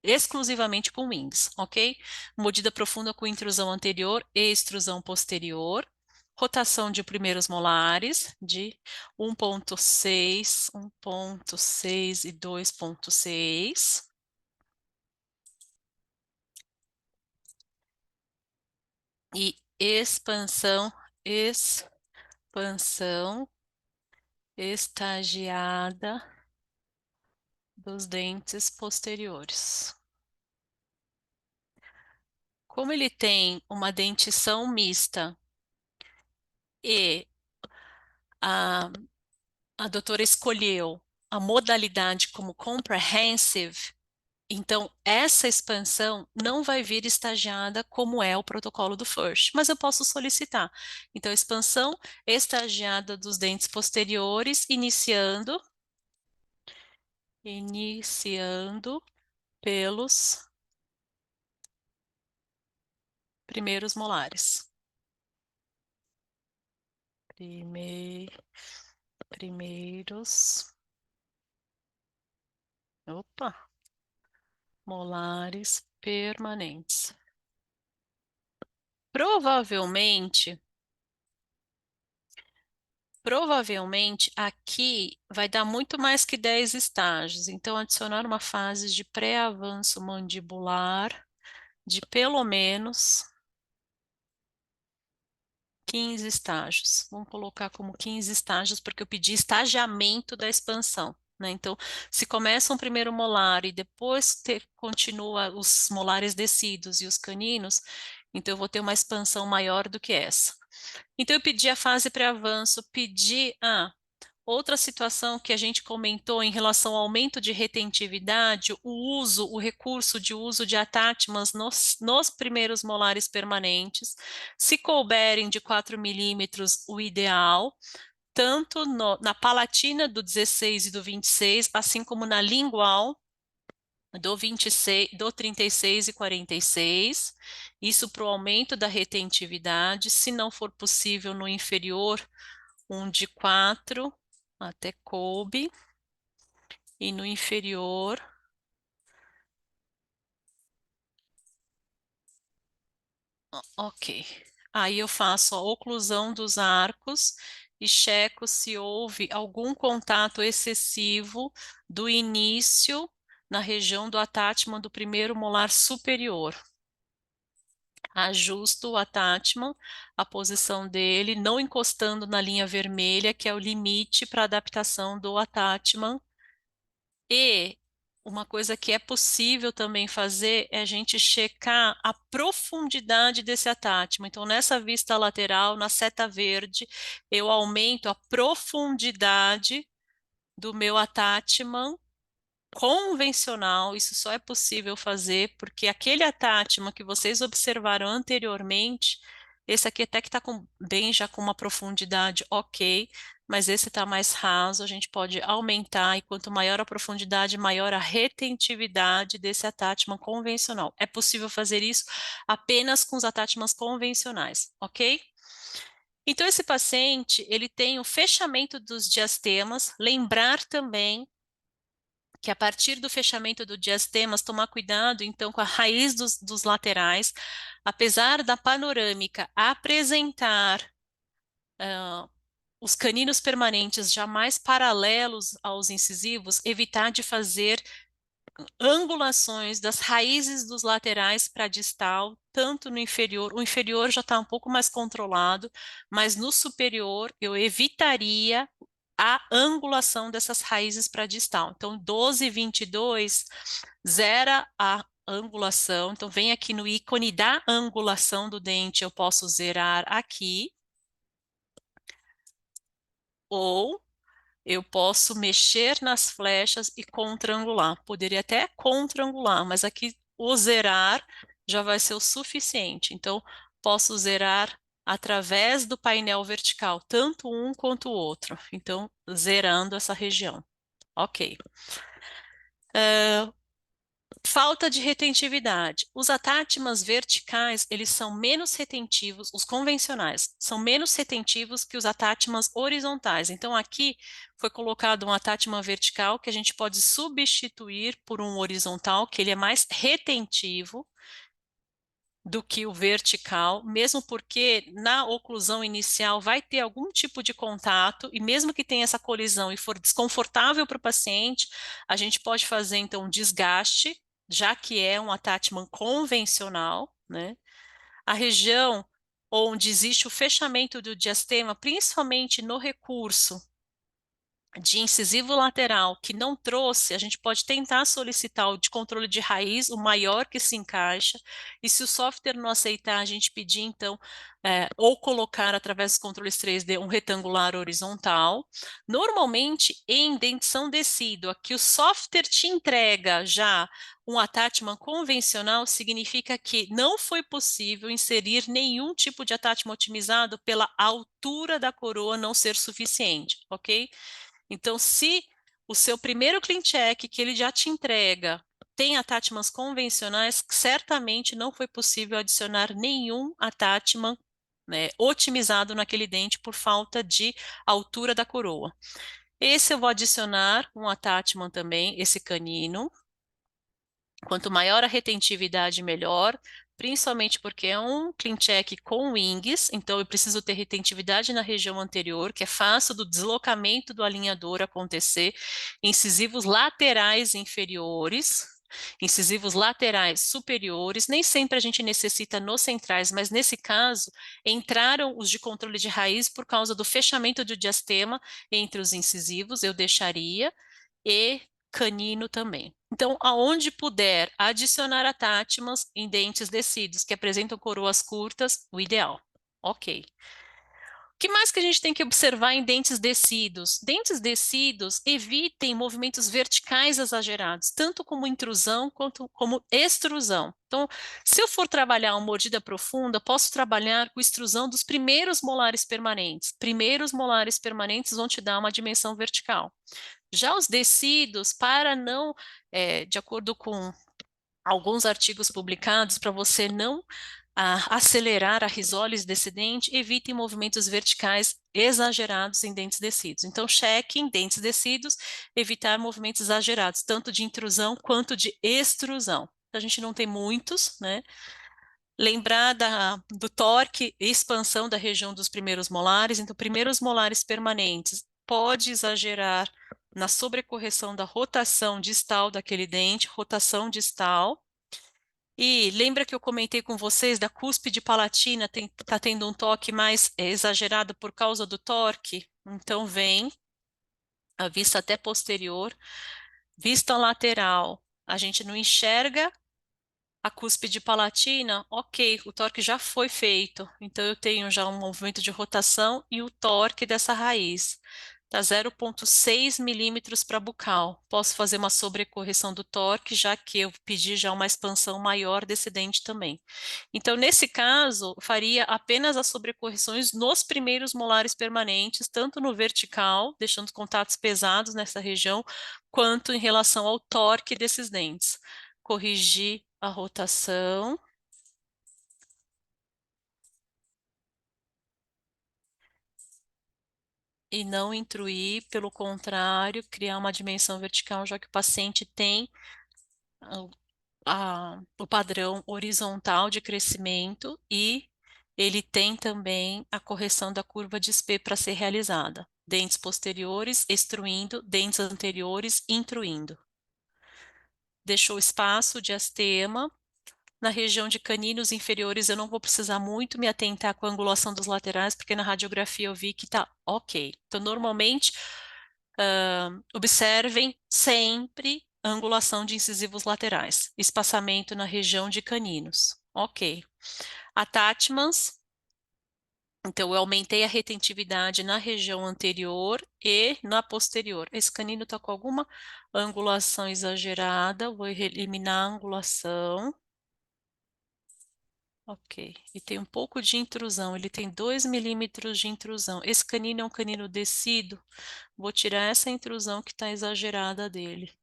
exclusivamente com wings, ok? Mordida profunda com intrusão anterior e extrusão posterior. Rotação de primeiros molares de 1,6, 1,6 e 2,6. E expansão estagiada dos dentes posteriores. Como ele tem uma dentição mista e a, a doutora escolheu a modalidade como comprehensive, então essa expansão não vai vir estagiada como é o protocolo do FIRST, mas eu posso solicitar. Então, expansão estagiada dos dentes posteriores, iniciando pelos primeiros molares. Primeiros, molares permanentes. Provavelmente aqui vai dar muito mais que 10 estágios, então adicionar uma fase de pré-avanço mandibular de pelo menos 15 estágios. Vamos colocar como 15 estágios, porque eu pedi estagiamento da expansão, né? Então, se começa um primeiro molar e depois continua os molares descidos e os caninos, então eu vou ter uma expansão maior do que essa. Então, eu pedi a fase pré-avanço, pedi outra situação que a gente comentou em relação ao aumento de retentividade, o recurso de uso de attachments nos primeiros molares permanentes, se couberem de 4 milímetros, o ideal, tanto na palatina do 16 e do 26, assim como na lingual do 26, do 36 e 46, isso para o aumento da retentividade, se não for possível no inferior, um de 4 até coube, e no inferior, ok. Aí eu faço a oclusão dos arcos e checo se houve algum contato excessivo do início na região do attachment do primeiro molar superior. Ajusto o attachment, a posição dele, não encostando na linha vermelha, que é o limite para adaptação do attachment. E uma coisa que é possível também fazer é a gente checar a profundidade desse attachment. Então, nessa vista lateral, na seta verde, eu aumento a profundidade do meu attachment convencional. Isso só é possível fazer porque aquele attachment que vocês observaram anteriormente, esse aqui até que está bem já com uma profundidade ok, mas esse está mais raso, a gente pode aumentar, e quanto maior a profundidade, maior a retentividade desse attachment convencional. É possível fazer isso apenas com os attachments convencionais, ok? Então, esse paciente, ele tem o fechamento dos diastemas, lembrar também que a partir do fechamento do diastemas, tomar cuidado, então, com a raiz dos laterais, apesar da panorâmica apresentar os caninos permanentes jamais paralelos aos incisivos, evitar de fazer angulações das raízes dos laterais para distal, tanto no inferior, o inferior já está um pouco mais controlado, mas no superior eu evitaria a angulação dessas raízes para distal. Então, 12 e 22 zera a angulação. Então, vem aqui no ícone da angulação do dente, eu posso zerar aqui, ou eu posso mexer nas flechas e contrangular. Poderia até contrangular, mas aqui o zerar já vai ser o suficiente. Então, posso zerar através do painel vertical, tanto um quanto o outro. Então, zerando essa região. Ok. Falta de retentividade. Os attachments verticais, eles são menos retentivos, os convencionais, são menos retentivos que os attachments horizontais. Então, aqui foi colocado um attachment vertical que a gente pode substituir por um horizontal, que ele é mais retentivo do que o vertical, mesmo porque na oclusão inicial vai ter algum tipo de contato, e mesmo que tenha essa colisão e for desconfortável para o paciente, a gente pode fazer então um desgaste, já que é um attachment convencional, né? A região onde existe o fechamento do diastema, principalmente no recurso de incisivo lateral que não trouxe, a gente pode tentar solicitar o de controle de raiz, o maior que se encaixa, e se o software não aceitar, a gente pedir, então, ou colocar através dos controles 3D um retangular horizontal. Normalmente, em dentição decídua, que o software te entrega já um attachment convencional, significa que não foi possível inserir nenhum tipo de attachment otimizado pela altura da coroa não ser suficiente, ok? Então, se o seu primeiro clean check que ele já te entrega tem attachments convencionais, certamente não foi possível adicionar nenhum attachment, né, otimizado naquele dente por falta de altura da coroa. Esse eu vou adicionar um attachment também, esse canino. Quanto maior a retentividade, melhor, principalmente porque é um clean check com wings, então eu preciso ter retentividade na região anterior, que é fácil do deslocamento do alinhador acontecer, incisivos laterais inferiores, incisivos laterais superiores, nem sempre a gente necessita nos centrais, mas nesse caso, entraram os de controle de raiz por causa do fechamento do diastema entre os incisivos, eu deixaria, e canino também. Então, aonde puder adicionar attachments em dentes descidos que apresentam coroas curtas, o ideal. Ok. O que mais que a gente tem que observar em dentes descidos? Dentes descidos evitem movimentos verticais exagerados, tanto como intrusão quanto como extrusão. Então, se eu for trabalhar uma mordida profunda, posso trabalhar com extrusão dos primeiros molares permanentes. Primeiros molares permanentes vão te dar uma dimensão vertical. Já os descidos, para não, de acordo com alguns artigos publicados, para você não acelerar a risólise desse dente, evite movimentos verticais exagerados em dentes descidos. Então, cheque em dentes descidos, evitar movimentos exagerados, tanto de intrusão quanto de extrusão. A gente não tem muitos, né? Lembrar do torque e expansão da região dos primeiros molares. Então, primeiros molares permanentes pode exagerar na sobrecorreção da rotação distal daquele dente, rotação distal. E lembra que eu comentei com vocês da cúspide palatina está tendo um toque mais exagerado por causa do torque? Então, vem a vista até posterior, vista lateral. A gente não enxerga a cúspide palatina, ok, o torque já foi feito, então eu tenho já um movimento de rotação e o torque dessa raiz. Tá 0,6 milímetros para bucal. Posso fazer uma sobrecorreção do torque, já que eu pedi já uma expansão maior desse dente também. Então, nesse caso, faria apenas as sobrecorreções nos primeiros molares permanentes, tanto no vertical, deixando contatos pesados nessa região, quanto em relação ao torque desses dentes. Corrigir a rotação. E não intruir, pelo contrário, criar uma dimensão vertical, já que o paciente tem o padrão horizontal de crescimento e ele tem também a correção da curva de SP para ser realizada. Dentes posteriores extruindo, dentes anteriores intruindo. Deixou espaço de diastema. Na região de caninos inferiores, eu não vou precisar muito me atentar com a angulação dos laterais, porque na radiografia eu vi que tá ok. Então, normalmente, observem sempre a angulação de incisivos laterais, espaçamento na região de caninos. Ok. Attachments. Então, eu aumentei a retentividade na região anterior e na posterior. Esse canino está com alguma angulação exagerada, vou eliminar a angulação. Ok, e tem um pouco de intrusão, ele tem 2 milímetros de intrusão. Esse canino é um canino descido, vou tirar essa intrusão que está exagerada dele.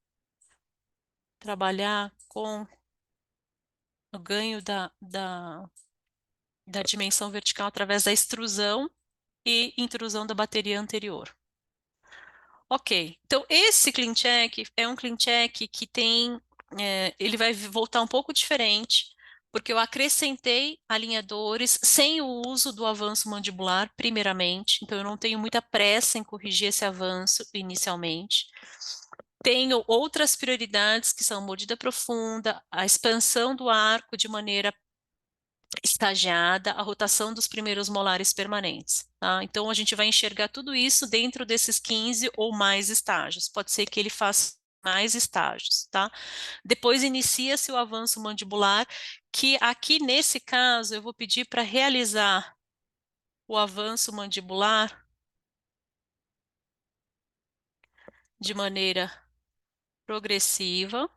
Trabalhar com o ganho da dimensão vertical através da extrusão e intrusão da bateria anterior. Ok, então esse clean check é um clean check que tem, ele vai voltar um pouco diferente, porque eu acrescentei alinhadores sem o uso do avanço mandibular, primeiramente, então eu não tenho muita pressa em corrigir esse avanço inicialmente. Tenho outras prioridades que são mordida profunda, a expansão do arco de maneira estagiada, a rotação dos primeiros molares permanentes, tá? Então, a gente vai enxergar tudo isso dentro desses 15 ou mais estágios. Pode ser que ele faça mais estágios, tá? Depois inicia-se o avanço mandibular, que aqui nesse caso eu vou pedir para realizar o avanço mandibular de maneira progressiva,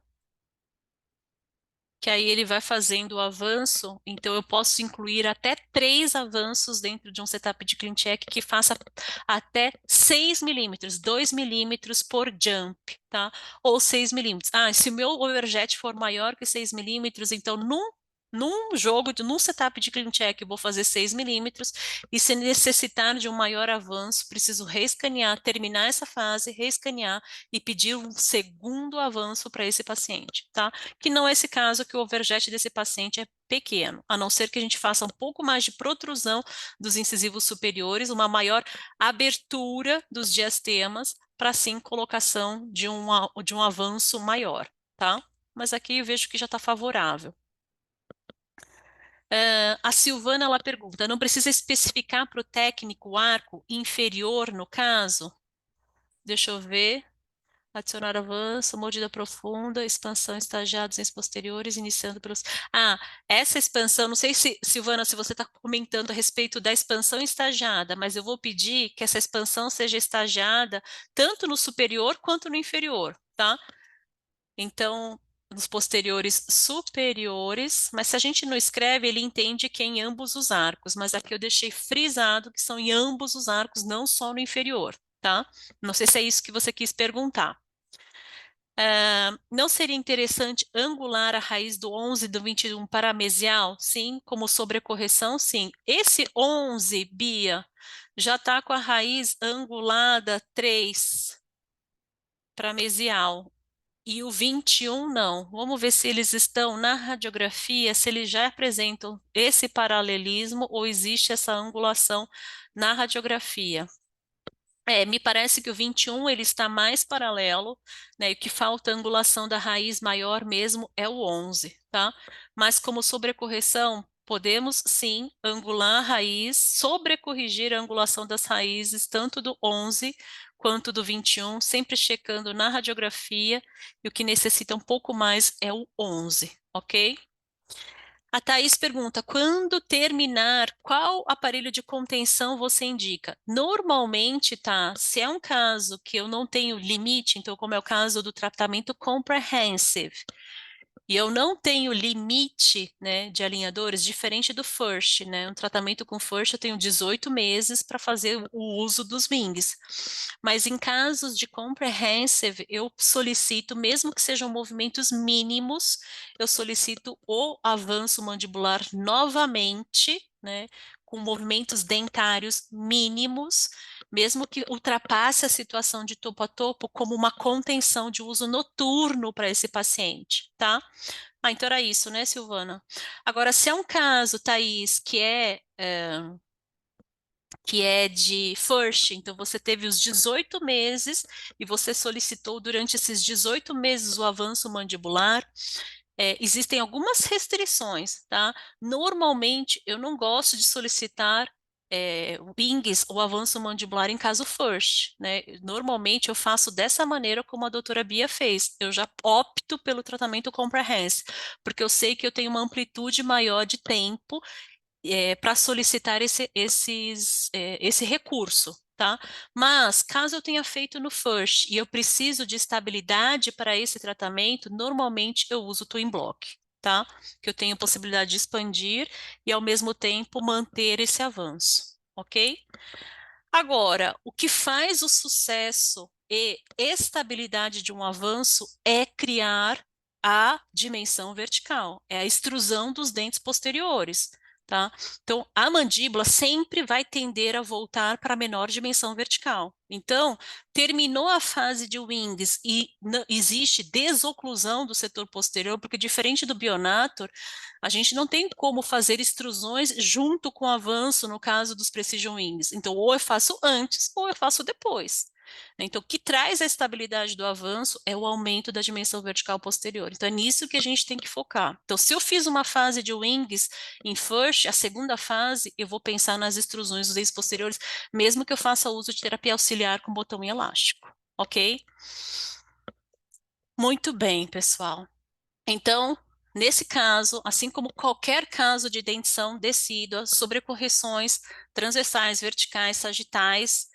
que aí ele vai fazendo o avanço, então eu posso incluir até 3 avanços dentro de um setup de clean check que faça até 6 milímetros, 2 milímetros por jump, tá? Ou 6 milímetros. Ah, se o meu overjet for maior que 6 milímetros, então num jogo, num setup de clean check, eu vou fazer 6 milímetros, e se necessitar de um maior avanço, preciso reescanear, terminar essa fase, reescanear e pedir um segundo avanço para esse paciente, tá? Que não é esse caso, que o overjet desse paciente é pequeno, a não ser que a gente faça um pouco mais de protrusão dos incisivos superiores, uma maior abertura dos diastemas, para assim colocação de um avanço maior, tá? Mas aqui eu vejo que já está favorável. A Silvana, ela pergunta, não precisa especificar para o técnico o arco inferior no caso? Deixa eu ver. Adicionar avanço, mordida profunda, expansão estagiados em posteriores, iniciando pelos. Ah, essa expansão, não sei se, Silvana, se você está comentando a respeito da expansão estagiada, mas eu vou pedir que essa expansão seja estagiada tanto no superior quanto no inferior, tá? Então, nos posteriores superiores, mas se a gente não escreve, ele entende que é em ambos os arcos, mas aqui eu deixei frisado que são em ambos os arcos, não só no inferior, tá? Não sei se é isso que você quis perguntar. Não seria interessante angular a raiz do 11 e do 21 para mesial? Sim, como sobrecorreção, sim. Esse 11, Bia, já está com a raiz angulada 3 para mesial. E o 21 não. Vamos ver se eles estão na radiografia, se eles já apresentam esse paralelismo ou existe essa angulação na radiografia. Me parece que o 21 ele está mais paralelo, né? E o que falta a angulação da raiz maior mesmo é o 11, tá? Mas como sobrecorreção, podemos sim angular a raiz, sobrecorrigir a angulação das raízes, tanto do 11 quanto do 21, sempre checando na radiografia, e o que necessita um pouco mais é o 11, ok? A Thaís pergunta: quando terminar, qual aparelho de contenção você indica? Normalmente, tá? Se é um caso que eu não tenho limite, então, como é o caso do tratamento comprehensive, e eu não tenho limite, né, de alinhadores, diferente do FIRST, né? Um tratamento com FIRST eu tenho 18 meses para fazer o uso dos wings. Mas em casos de comprehensive, eu solicito, mesmo que sejam movimentos mínimos, eu solicito o avanço mandibular novamente, né? Com movimentos dentários mínimos, mesmo que ultrapasse a situação de topo a topo, como uma contenção de uso noturno para esse paciente, tá? Ah, então era isso, né, Silvana? Agora, se é um caso, Thaís, que é de FIRST, então você teve os 18 meses e você solicitou durante esses 18 meses o avanço mandibular, existem algumas restrições, tá? Normalmente, eu não gosto de solicitar wings ou avanço mandibular em caso FIRST, né? Normalmente eu faço dessa maneira como a doutora Bia fez. Eu já opto pelo tratamento comprehensive, porque eu sei que eu tenho uma amplitude maior de tempo para solicitar esse recurso, tá? Mas, caso eu tenha feito no FIRST e eu preciso de estabilidade para esse tratamento, normalmente eu uso o Twin Block, tá? Que eu tenho possibilidade de expandir e, ao mesmo tempo, manter esse avanço, ok? Agora, o que faz o sucesso e estabilidade de um avanço é criar a dimensão vertical, é a extrusão dos dentes posteriores, tá? Então, a mandíbula sempre vai tender a voltar para a menor dimensão vertical. Então, terminou a fase de wings e existe desoclusão do setor posterior, porque diferente do Bionator, a gente não tem como fazer extrusões junto com o avanço no caso dos Precision Wings. Então, ou eu faço antes ou eu faço depois. Então, o que traz a estabilidade do avanço é o aumento da dimensão vertical posterior. Então, é nisso que a gente tem que focar. Então, se eu fiz uma fase de wings em first, a segunda fase, eu vou pensar nas extrusões dos dentes posteriores, mesmo que eu faça uso de terapia auxiliar com botão e elástico, ok? Muito bem, pessoal. Então, nesse caso, assim como qualquer caso de dentição decídua, sobrecorreções transversais, verticais, sagitais,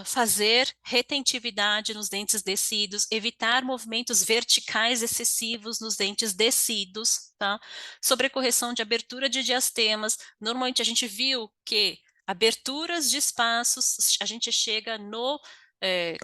fazer retentividade nos dentes descidos, evitar movimentos verticais excessivos nos dentes descidos, tá? Sobrecorreção de abertura de diastemas. Normalmente a gente viu que aberturas de espaços, a gente chega no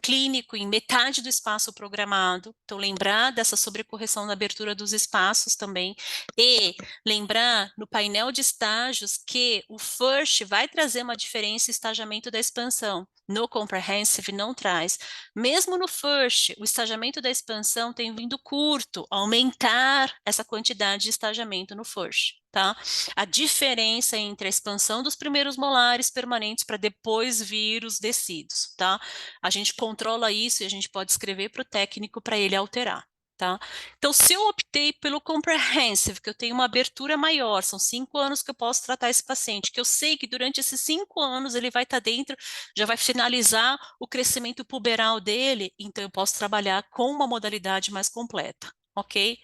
clínico em metade do espaço programado, então lembrar dessa sobrecorreção da abertura dos espaços também, e lembrar no painel de estágios que o FIRST vai trazer uma diferença em estagiamento da expansão, no Comprehensive não traz. Mesmo no FIRST, o estagiamento da expansão tem vindo curto, aumentar essa quantidade de estagiamento no FIRST, tá? A diferença entre a expansão dos primeiros molares permanentes para depois vir os descidos, tá? A gente controla isso e a gente pode escrever para o técnico para ele alterar. Tá? Então, se eu optei pelo comprehensive, que eu tenho uma abertura maior, são 5 anos que eu posso tratar esse paciente, que eu sei que durante esses 5 anos ele vai estar dentro, já vai finalizar o crescimento puberal dele, então eu posso trabalhar com uma modalidade mais completa, ok?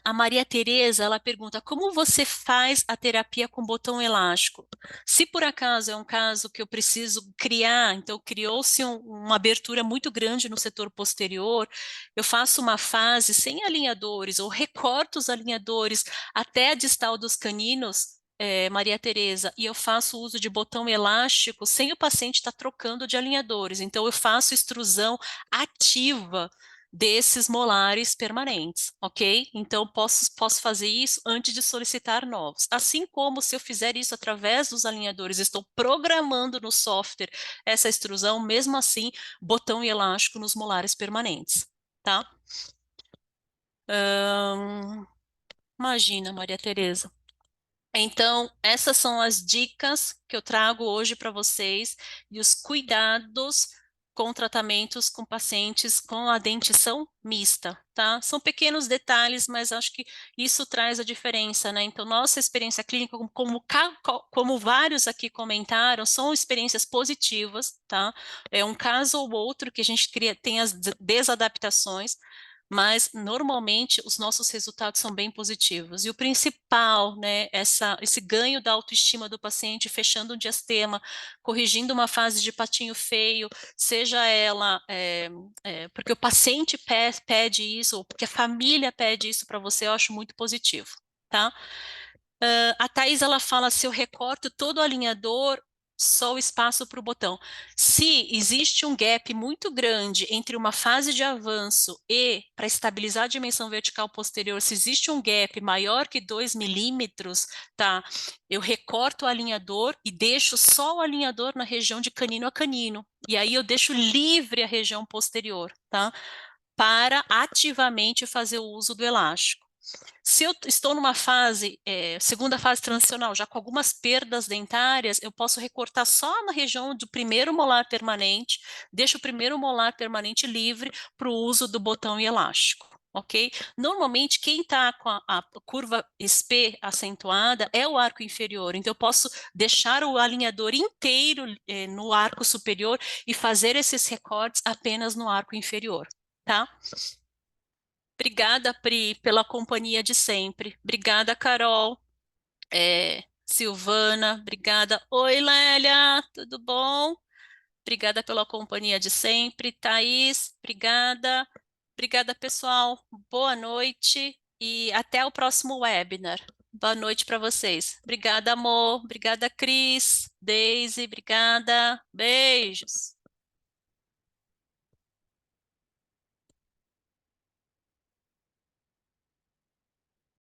A Maria Tereza, ela pergunta, como você faz a terapia com botão elástico? Se por acaso é um caso que eu preciso criar, então criou-se uma abertura muito grande no setor posterior, eu faço uma fase sem alinhadores, ou recorto os alinhadores até a distal dos caninos, Maria Tereza, e eu faço uso de botão elástico sem o paciente estar trocando de alinhadores, então eu faço extrusão ativa desses molares permanentes, ok? Então, posso fazer isso antes de solicitar novos. Assim como se eu fizer isso através dos alinhadores, estou programando no software essa extrusão, mesmo assim, botão e elástico nos molares permanentes, tá? Imagina, Maria Tereza. Então, essas são as dicas que eu trago hoje para vocês e os cuidados com tratamentos com pacientes com a dentição mista, tá? São pequenos detalhes, mas acho que isso traz a diferença, né? Então, nossa experiência clínica, como vários aqui comentaram, são experiências positivas, tá? É um caso ou outro que a gente tem as desadaptações, mas normalmente os nossos resultados são bem positivos. E o principal, né, esse ganho da autoestima do paciente, fechando um diastema, corrigindo uma fase de patinho feio, seja ela porque o paciente pede isso, ou porque a família pede isso para você, eu acho muito positivo, tá? A Thais, ela fala, se eu recorto todo o alinhador, só o espaço para o botão. Se existe um gap muito grande entre uma fase de avanço e, para estabilizar a dimensão vertical posterior, se existe um gap maior que 2 milímetros, tá? Eu recorto o alinhador e deixo só o alinhador na região de canino a canino. E aí eu deixo livre a região posterior, tá? Para ativamente fazer o uso do elástico. Se eu estou numa fase, segunda fase transicional, já com algumas perdas dentárias, eu posso recortar só na região do primeiro molar permanente, deixo o primeiro molar permanente livre para o uso do botão e elástico. Ok? Normalmente, quem está com a curva SP acentuada é o arco inferior, então eu posso deixar o alinhador inteiro no arco superior e fazer esses recortes apenas no arco inferior, tá? Obrigada, Pri, pela companhia de sempre. Obrigada, Carol. Silvana, obrigada. Oi, Lélia, tudo bom? Obrigada pela companhia de sempre. Thaís, obrigada. Obrigada, pessoal. Boa noite e até o próximo webinar. Boa noite para vocês. Obrigada, amor. Obrigada, Cris. Daisy, obrigada. Beijos.